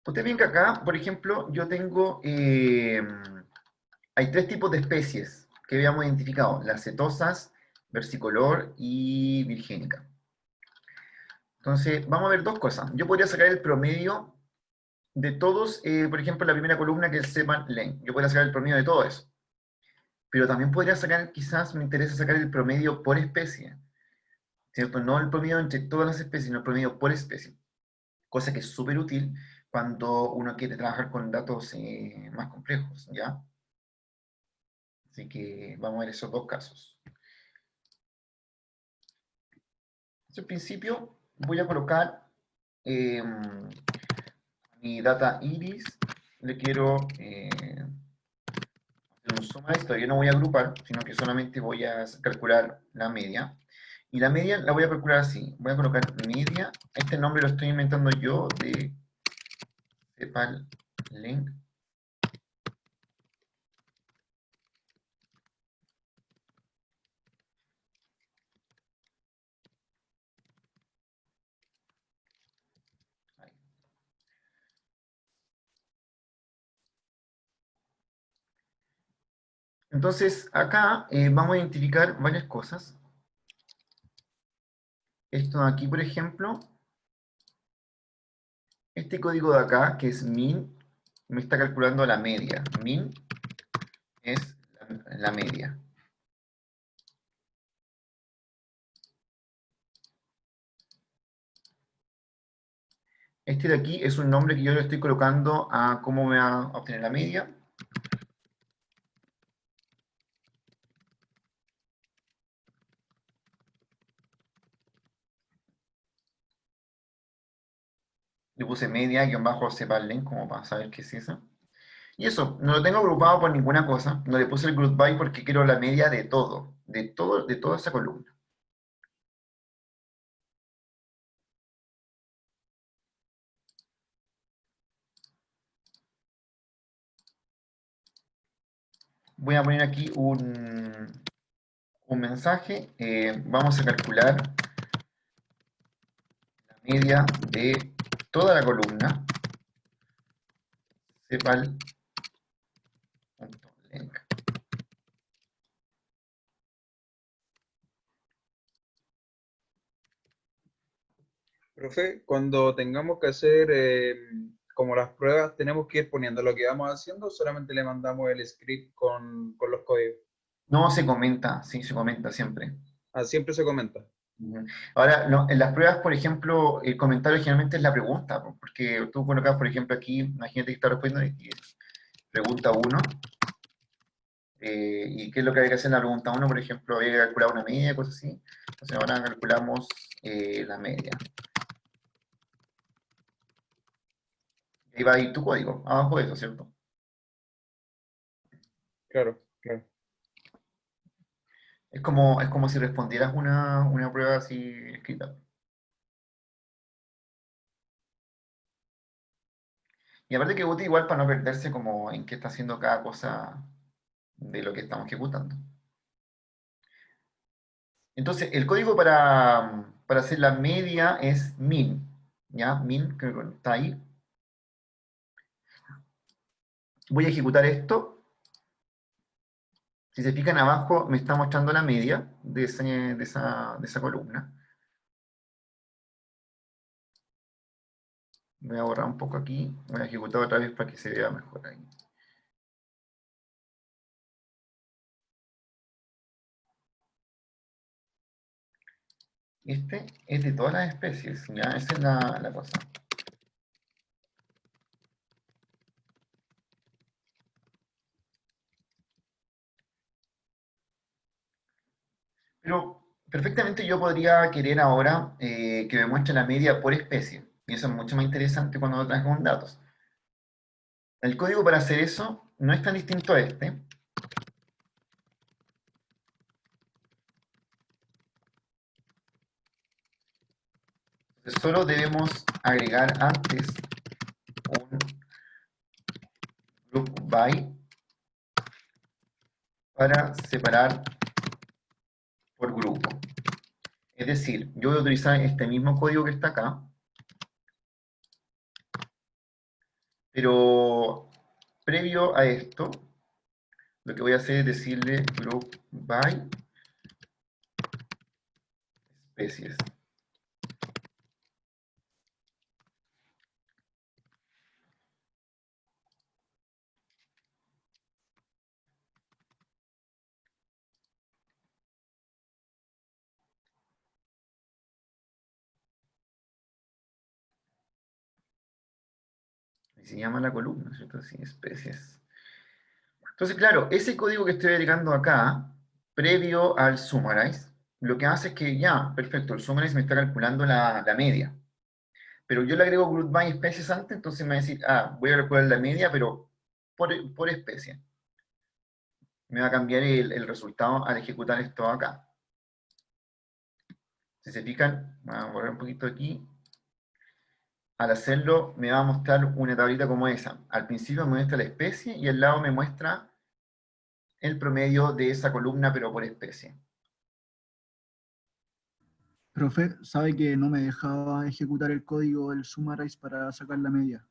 Usted ven que acá, por ejemplo, yo tengo, hay tres tipos de especies que habíamos identificado: las cetosas, versicolor y virgénica. Entonces, vamos a ver dos cosas. Yo podría sacar el promedio de todos, por ejemplo, la primera columna que es Sepan Len. Yo podría sacar el promedio de todo eso. Pero también podría sacar, quizás me interesa sacar el promedio por especie, ¿cierto? No el promedio entre todas las especies, sino el promedio por especie. Cosa que es súper útil cuando uno quiere trabajar con datos más complejos, ¿ya? Así que vamos a ver esos dos casos. Entonces, al principio voy a colocar mi data iris, le quiero hacer un suma a esto. Yo no voy a agrupar, sino que solamente voy a calcular la media. Y la media la voy a calcular así. Voy a colocar media. Este nombre lo estoy inventando yo de CEPAL-LENG. Entonces, acá vamos a identificar varias cosas. Esto de aquí, por ejemplo, este código de acá, que es min, me está calculando la media. Min es la media. Este de aquí es un nombre que yo le estoy colocando a cómo me va a obtener la media. Le puse media, guión bajo cparlen, como para saber qué es eso. Y eso, no lo tengo agrupado por ninguna cosa. No le puse el group by porque quiero la media de todo, de toda esa columna. Voy a poner aquí un mensaje. Vamos a calcular la media de toda la columna. Cpal.length. Profe, cuando tengamos que hacer como las pruebas, ¿tenemos que ir poniendo lo que vamos haciendo o solamente le mandamos el script con los códigos? No se comenta, sí, se comenta siempre. Ah, siempre se comenta. Ujú. Ahora, en las pruebas, por ejemplo, el comentario generalmente es la pregunta, porque tú colocas, por ejemplo, aquí, imagínate que está respondiendo y pregunta 1, y qué es lo que hay que hacer en la pregunta 1, por ejemplo, hay que calcular una media, cosas así. Entonces ahora calculamos la media. Ahí va a ir tu código, abajo de eso, ¿cierto? Claro, claro. Es como si respondieras una prueba así escrita. Y aparte que útil igual para no perderse como en qué está haciendo cada cosa de lo que estamos ejecutando. Entonces, el código para hacer la media es min. ¿Ya? Min, creo que está ahí. Voy a ejecutar esto. Si se fijan abajo, me está mostrando la media de esa columna. Voy a borrar un poco aquí. Voy a ejecutar otra vez para que se vea mejor ahí. Este es de todas las especies. ¿Ya? Esa es la cosa. Pero perfectamente yo podría querer ahora que me muestre la media por especie. Y eso es mucho más interesante cuando lo trabajo con datos. El código para hacer eso no es tan distinto a este. Entonces solo debemos agregar antes un group by para separar por grupo. Es decir, yo voy a utilizar este mismo código que está acá, pero previo a esto, lo que voy a hacer es decirle group by especies. Y se llama la columna, ¿cierto? Sí, especies. Entonces, claro, ese código que estoy agregando acá, previo al summarize, lo que hace es que ya, perfecto, el summarize me está calculando la media. Pero yo le agrego group by especies antes, entonces me va a decir, voy a calcular la media, pero por especie. Me va a cambiar el resultado al ejecutar esto acá. Si se fijan, vamos a borrar un poquito aquí. Al hacerlo, me va a mostrar una tablita como esa. Al principio me muestra la especie y al lado me muestra el promedio de esa columna, pero por especie. Profe, sabe que no me dejaba ejecutar el código del summarize para sacar la media.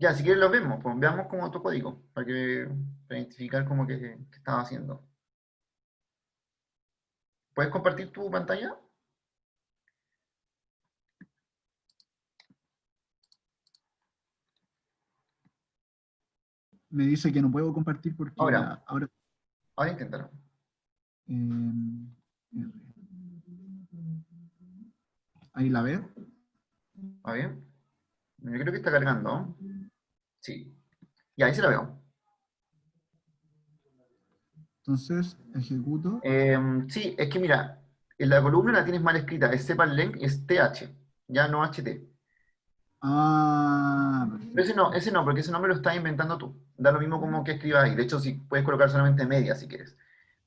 Ya, si quieres lo vemos, pues veamos como tu código, para identificar como que estás haciendo. ¿Puedes compartir tu pantalla? Me dice que no puedo compartir porque Ahora, ahora... ahora inténtalo. em, ahí la veo. A ver. Yo creo que está cargando, ¿no? Sí. Y ahí se la veo. Entonces, ejecuto. Sí, es que mira, en la columna la tienes mal escrita, es CEPAL-LENG, es TH, ya no HT. Ah, Pero perfecto. ese no, porque ese nombre lo estás inventando tú. Da lo mismo como que escribas ahí. De hecho, sí, puedes colocar solamente media si quieres.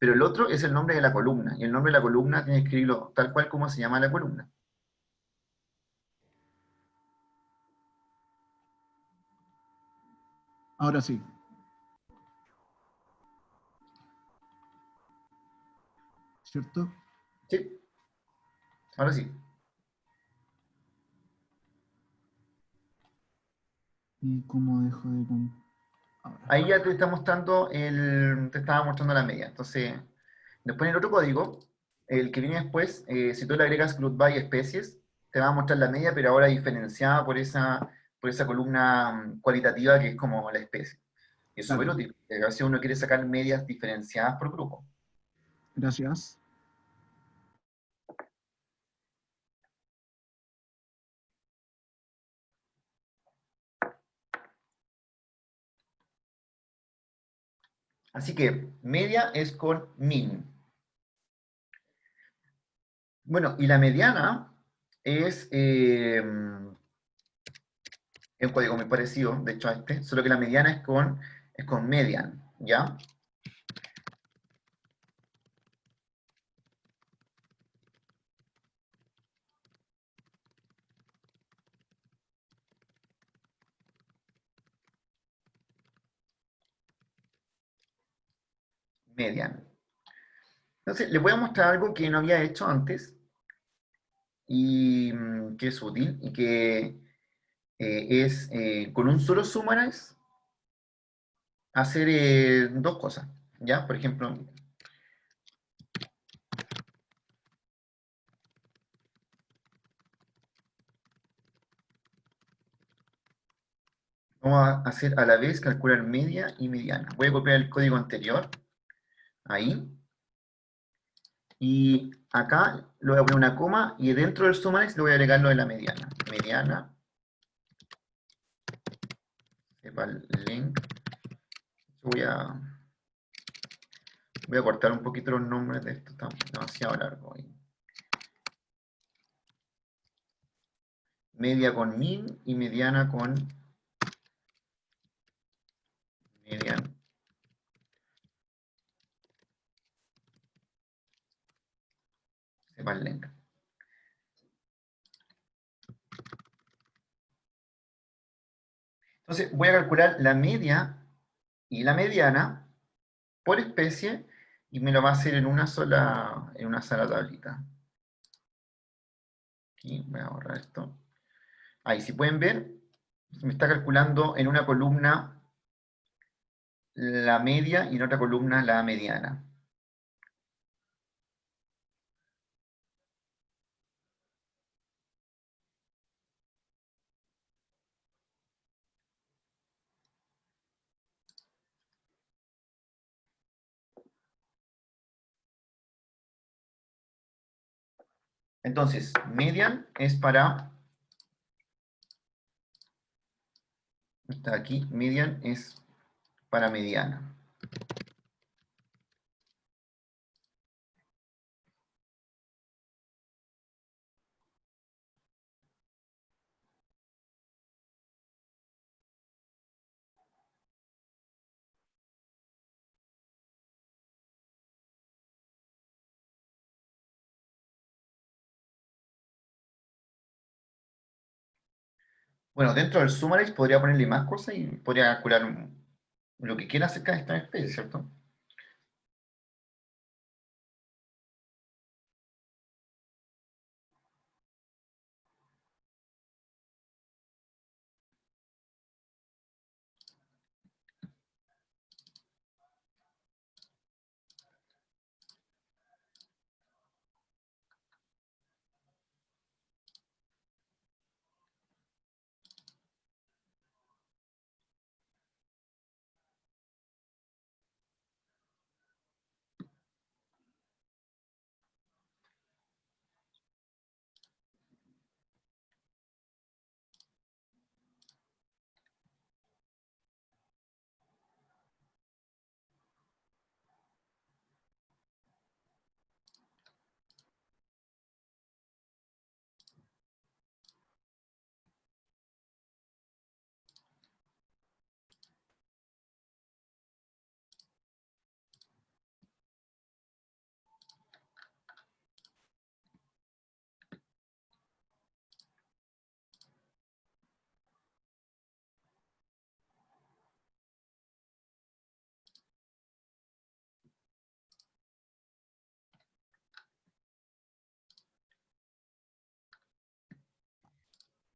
Pero el otro es el nombre de la columna, y el nombre de la columna tienes que escribirlo tal cual como se llama la columna. Ahora sí. ¿Cierto? Sí, ahora sí. ¿Y cómo dejo de... Ahora. Ahí ya te está mostrando te estaba mostrando la media. Entonces, después en el otro código, el que viene después, si tú le agregas group by especies, te va a mostrar la media, pero ahora diferenciada por esa columna cualitativa que es como la especie. Y es súper Dale. útil, porque a veces uno quiere sacar medias diferenciadas por grupo. Gracias. Así que media es con min. Bueno, y la mediana es un código muy parecido, de hecho a este, solo que la mediana es con median, ¿ya? Median. Entonces, les voy a mostrar algo que no había hecho antes y que es útil y que es con un solo summarize hacer dos cosas, ¿ya? Por ejemplo, vamos a hacer a la vez calcular media y mediana. Voy a copiar el código anterior, ahí, y acá le voy a poner una coma y dentro del summarize le voy a agregar lo de la mediana. Mediana, sepa el link. Voy a cortar un poquito los nombres de esto, está demasiado largo. Media con min y mediana con median. Sepa el link. Entonces voy a calcular la media y la mediana por especie y me lo va a hacer en una sola tablita. Aquí voy a borrar esto. Ahí, si pueden ver, me está calculando en una columna la media y en otra columna la mediana. Entonces, median es para, está aquí, median es para mediana. Bueno, dentro del summarize podría ponerle más cosas y podría calcular lo que quiera acerca de esta especie, ¿cierto?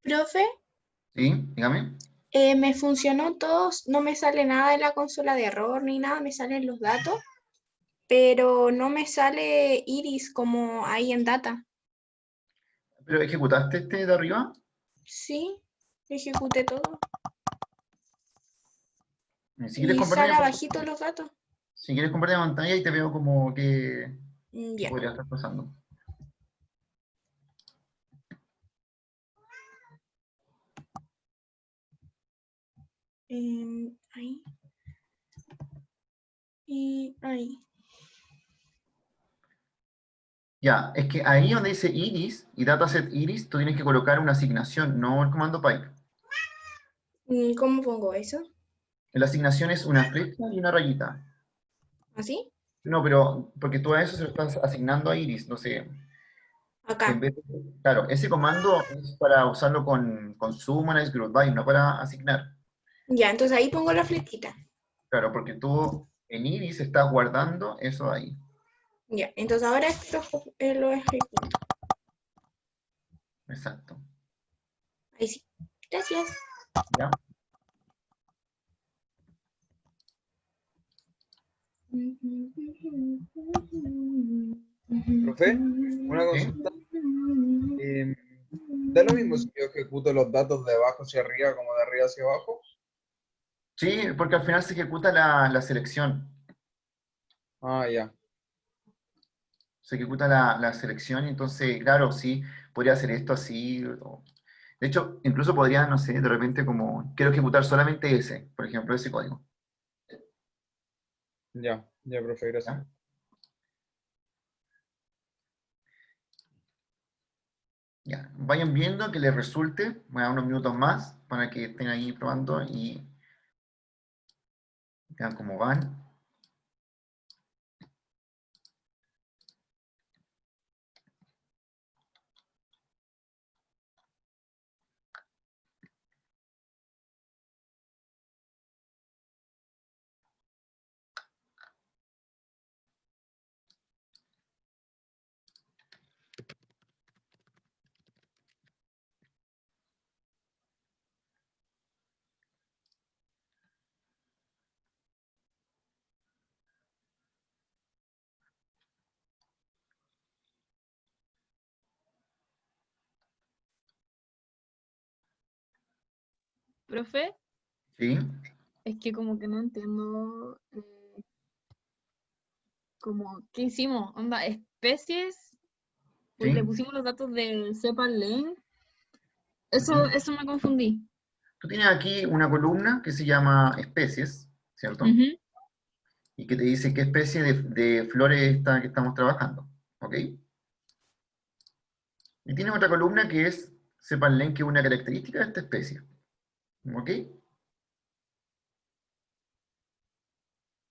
Profe, ¿Sí? Dígame. me funcionó todo, no me sale nada de la consola de error ni nada, me salen los datos, pero no me sale Iris como ahí en data. ¿Pero ejecutaste este de arriba? Sí, ejecuté todo. Si quieres Y sale compartir, abajito los datos. si quieres compartir pantalla y te veo como que Ya. podría estar pasando. Ahí. Y ahí. Ya, es que ahí donde dice iris y dataset iris, tú tienes que colocar una asignación, no el comando pipe. ¿Cómo pongo eso? La asignación es una flecha y una rayita. ¿Así? No, pero porque tú a eso se lo estás asignando a iris, no sé. Acá. Claro, ese comando es para usarlo con summon, group by, no para asignar. Ya, entonces ahí pongo la flechita. Claro, porque tú en iris estás guardando eso ahí. Ya, entonces ahora esto lo ejecuto. Exacto. Ahí sí. Gracias. ¿Ya? Profe, una ¿Sí? consulta. Eh, ¿Da lo mismo si yo ejecuto los datos de abajo hacia arriba como de arriba hacia abajo? Sí, porque al final se ejecuta la selección. Ah, ya. Se ejecuta la selección y entonces, claro, sí, podría hacer esto así. De hecho, incluso podría, no sé, de repente como, quiero ejecutar solamente ese, por ejemplo, ese código. Ya, ya, profe, gracias. ¿Ya? Ya. Vayan viendo que les resulte, voy a dar unos minutos más para que estén ahí probando y vean cómo van. Profe, ¿Sí? es que como que no entiendo como qué hicimos, onda, especies, pues le ¿Sí? pusimos los datos del Cepalen, Ujú. eso me confundí. Tú tienes aquí una columna que se llama especies, ¿cierto? Ujú. Y que te dice qué especie de flores está que estamos trabajando, ¿ok? Y tienes otra columna que es, sépanle que es una característica de esta especie, ¿ok?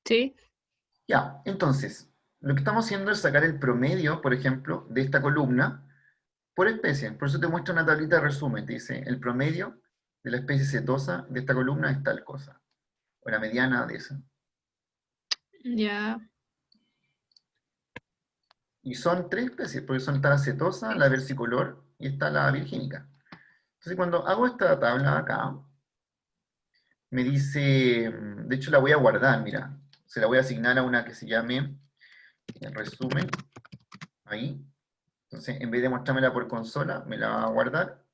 Sí. Ya, entonces, lo que estamos haciendo es sacar el promedio, por ejemplo, de esta columna por especie. Por eso te muestra una tablita de resumen. Te dice, el promedio de la especie setosa de esta columna es tal cosa. O la mediana de esa. Ya. Y son tres especies, porque está la setosa, la versicolor y está la virgínica. Entonces, cuando hago esta tabla acá, me dice, de hecho la voy a guardar, mira. Se la voy a asignar a una que se llame resumen, ahí. Entonces, en vez de mostrármela por consola, me la va a guardar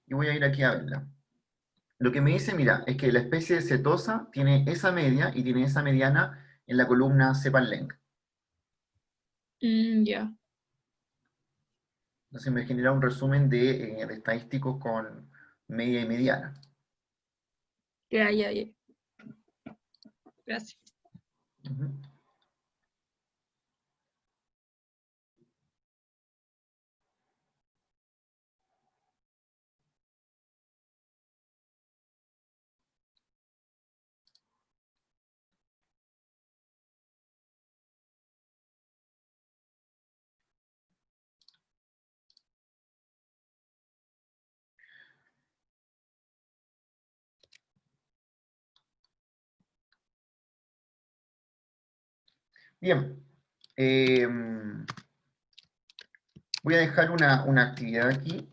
y voy a ir aquí a verla. Lo que me dice, mira, es que la especie de setosa tiene esa media y tiene esa mediana en la columna CEPAL-LENG. Ya. Entonces me genera un resumen de estadísticos con media y mediana. Ya, ya, ya. Gracias. Ujú. Bien. Voy a dejar una actividad aquí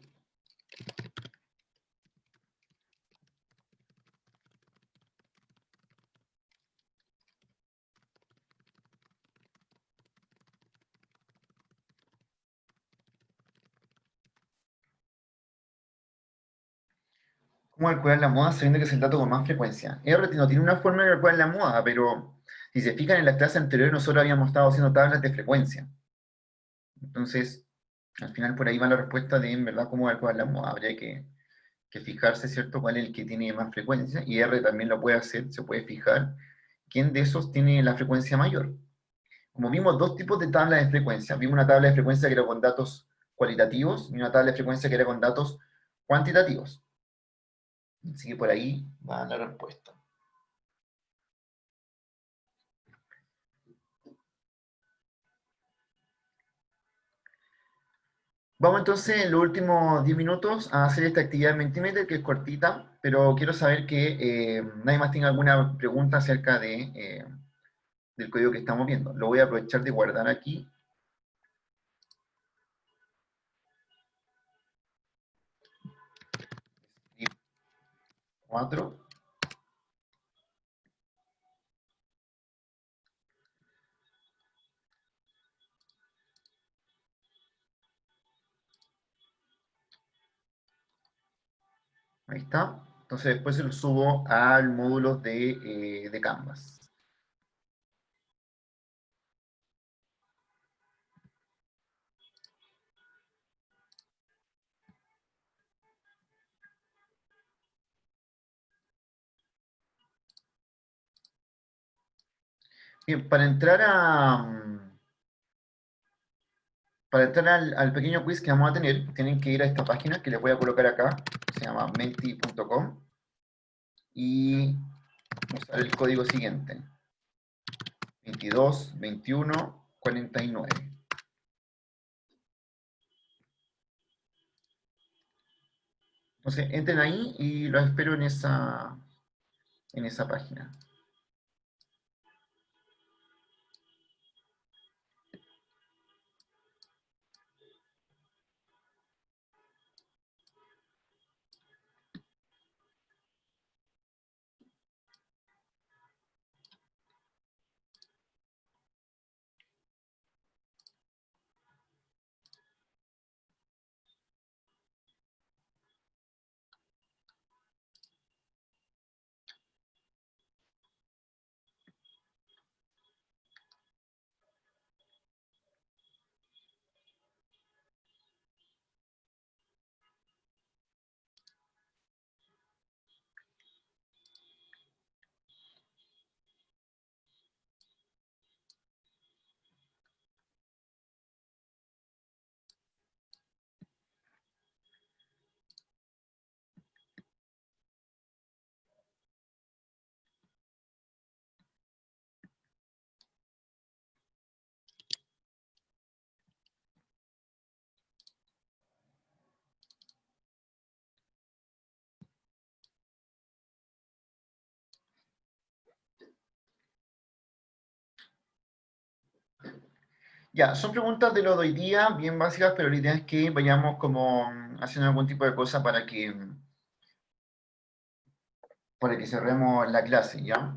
¿Cómo calcular la moda sabiendo que es el dato con más frecuencia? R no tiene una forma de calcular la moda, pero si se fijan en la clase anterior nosotros habíamos estado haciendo tablas de frecuencia. Entonces, al final por ahí va la respuesta de en verdad cómo calcular la moda. Habría que fijarse, ¿cierto?, cuál es el que tiene más frecuencia, y R también lo puede hacer, se puede fijar quién de esos tiene la frecuencia mayor. Como vimos dos tipos de tabla de frecuencia, vimos una tabla de frecuencia que era con datos cualitativos y una tabla de frecuencia que era con datos cuantitativos. Así que por ahí va la respuesta. Vamos entonces en los últimos 10 minutos a hacer esta actividad en Mentimeter, que es cortita, pero quiero saber que nadie más tenga alguna pregunta acerca del código que estamos viendo. Lo voy a aprovechar de guardar aquí. Y 4. Ahí está. Entonces después se lo subo al módulo de Canvas. Bien, para entrar al pequeño quiz que vamos a tener, tienen que ir a esta página que les voy a colocar acá, que se llama menti.com, y usar el código siguiente: 22 21 49. Entonces, entren ahí y los espero en esa página. Ya, son preguntas de lo de hoy día, bien básicas, pero la idea es que vayamos como haciendo algún tipo de cosa para que cerremos la clase, ¿ya?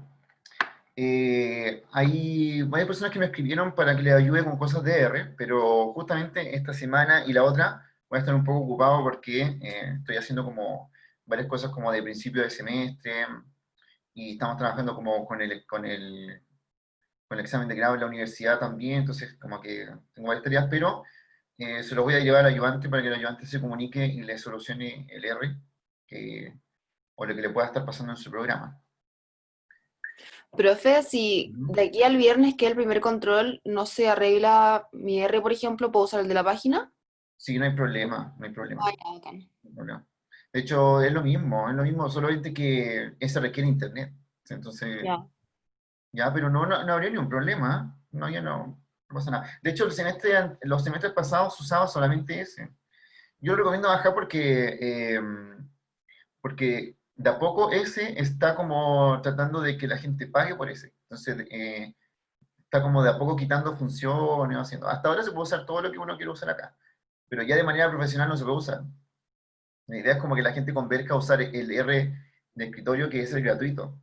Hay varias personas que me escribieron para que les ayude con cosas de R, pero justamente esta semana y la otra voy a estar un poco ocupado porque estoy haciendo como varias cosas como de principio de semestre, y estamos trabajando como con el examen de grado en la universidad también, entonces como que tengo varias tareas, pero se los voy a llevar al ayudante para que el ayudante se comunique y le solucione el R, o lo que le pueda estar pasando en su programa. Profe, si de aquí al viernes, que es el primer control, no se arregla mi R, por ejemplo, ¿puedo usar el de la página? Sí, no hay problema, no hay problema. Ah, ya, bacán. No hay problema. De hecho, es lo mismo, solamente que ese requiere internet. Entonces, Ya. ya, pero no habría ningún problema, ¿eh? No, ya no pasa nada. De hecho, los semestres pasados se usaba solamente ese. Yo lo recomiendo bajar porque de a poco ese está como tratando de que la gente pague por ese. Entonces, está como de a poco quitando funciones, haciendo. Hasta ahora se puede usar todo lo que uno quiere usar acá, pero ya de manera profesional no se puede usar. La idea es como que la gente converja a usar el R de escritorio, que es el gratuito.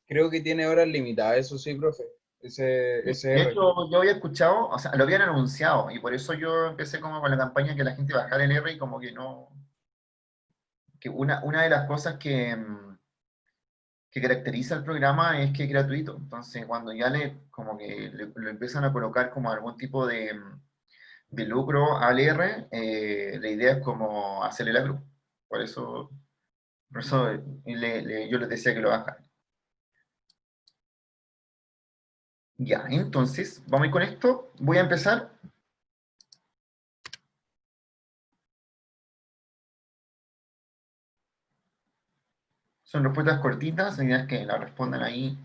Creo que tiene horas limitadas, eso sí, profe. Ese De R. hecho, yo había escuchado, o sea, lo habían anunciado, y por eso yo empecé como con la campaña que la gente bajara el R y como que no, que una de las cosas que caracteriza el programa es que es gratuito. Entonces, cuando ya como que lo empiezan a colocar como algún tipo de lucro al R, la idea es como hacerle la cruz. Por eso yo les decía que lo bajaran. Ya, entonces, vamos a ir con esto. Voy a empezar. Son respuestas cortitas, la idea es que la respondan ahí.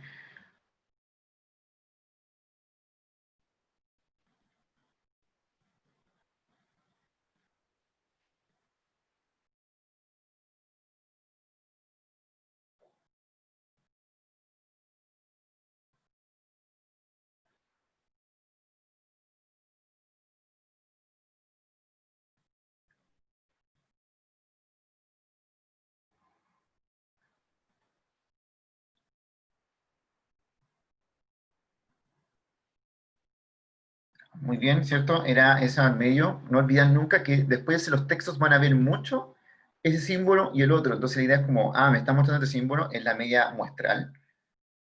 Muy bien, ¿cierto? Era esa al medio. No olviden nunca que después los textos van a ver mucho ese símbolo y el otro. Entonces la idea es como, me está mostrando este símbolo, es la media muestral.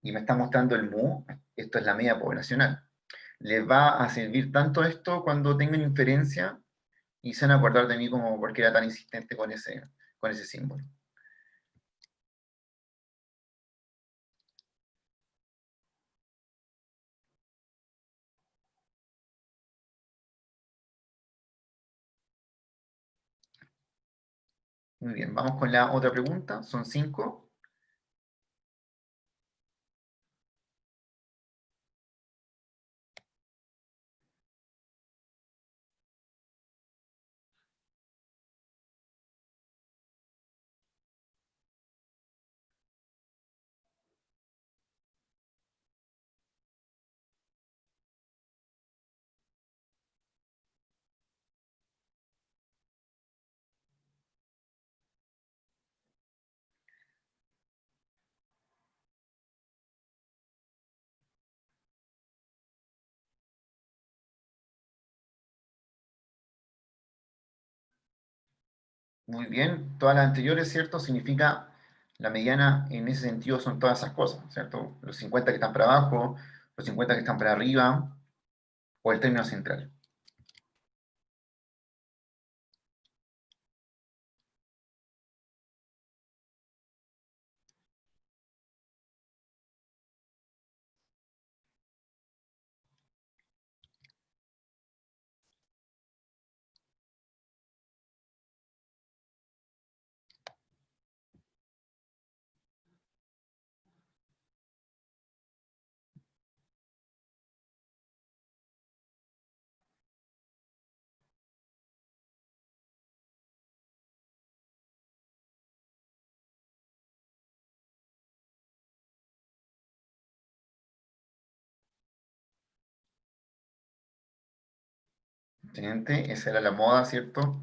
Y me está mostrando el MU, esto es la media poblacional. Les va a servir tanto esto cuando tengan inferencia y se van a acordar de mí como porque era tan insistente con ese símbolo. Muy bien, vamos con la otra pregunta. Son 5. Muy bien, todas las anteriores, ¿cierto? Significa la mediana en ese sentido son todas esas cosas, ¿cierto? Los 50 que están para abajo, los 50 que están para arriba, o el término central. Excelente, esa era la moda, ¿cierto?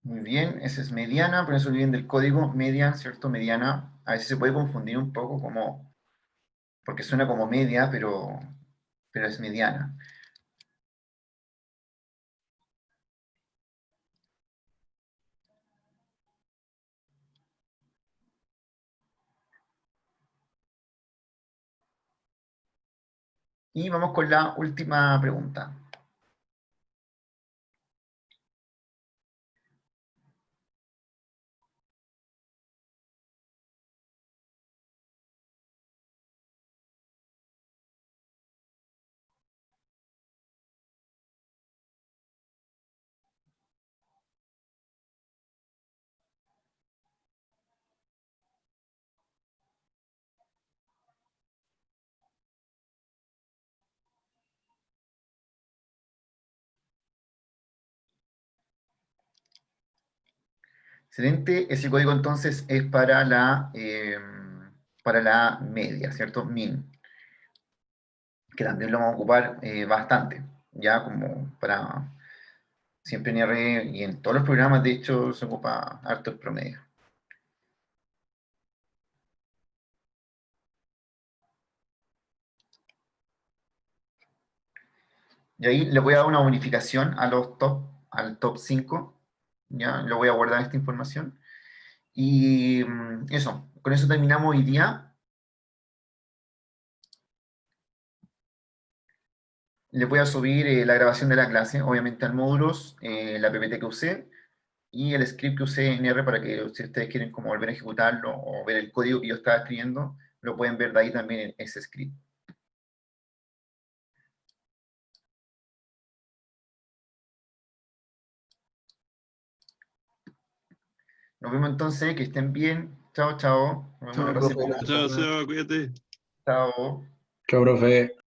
Muy bien, esa es mediana, por eso olviden del código media, ¿cierto? Mediana, a veces se puede confundir un poco porque suena como media, pero es mediana. Y vamos con la última pregunta. Excelente. Ese código entonces es para la media, ¿cierto? Min. Que también lo vamos a ocupar bastante, ya como para siempre en R y en todos los programas, de hecho, se ocupa harto el promedio. Y ahí le voy a dar una bonificación a al top 5, ya, lo voy a guardar esta información. Y eso, con eso terminamos hoy día. Les voy a subir la grabación de la clase, obviamente al módulos, la PPT que usé, y el script que usé en R para que si ustedes quieren como volver a ejecutarlo o ver el código que yo estaba escribiendo, lo pueden ver de ahí también en ese script. Nos vemos entonces, que estén bien. Chao, chao. Nos vemos Chao, la profe, próxima. gracias. Chao, Seba, cuídate. Chao. Chao, profe.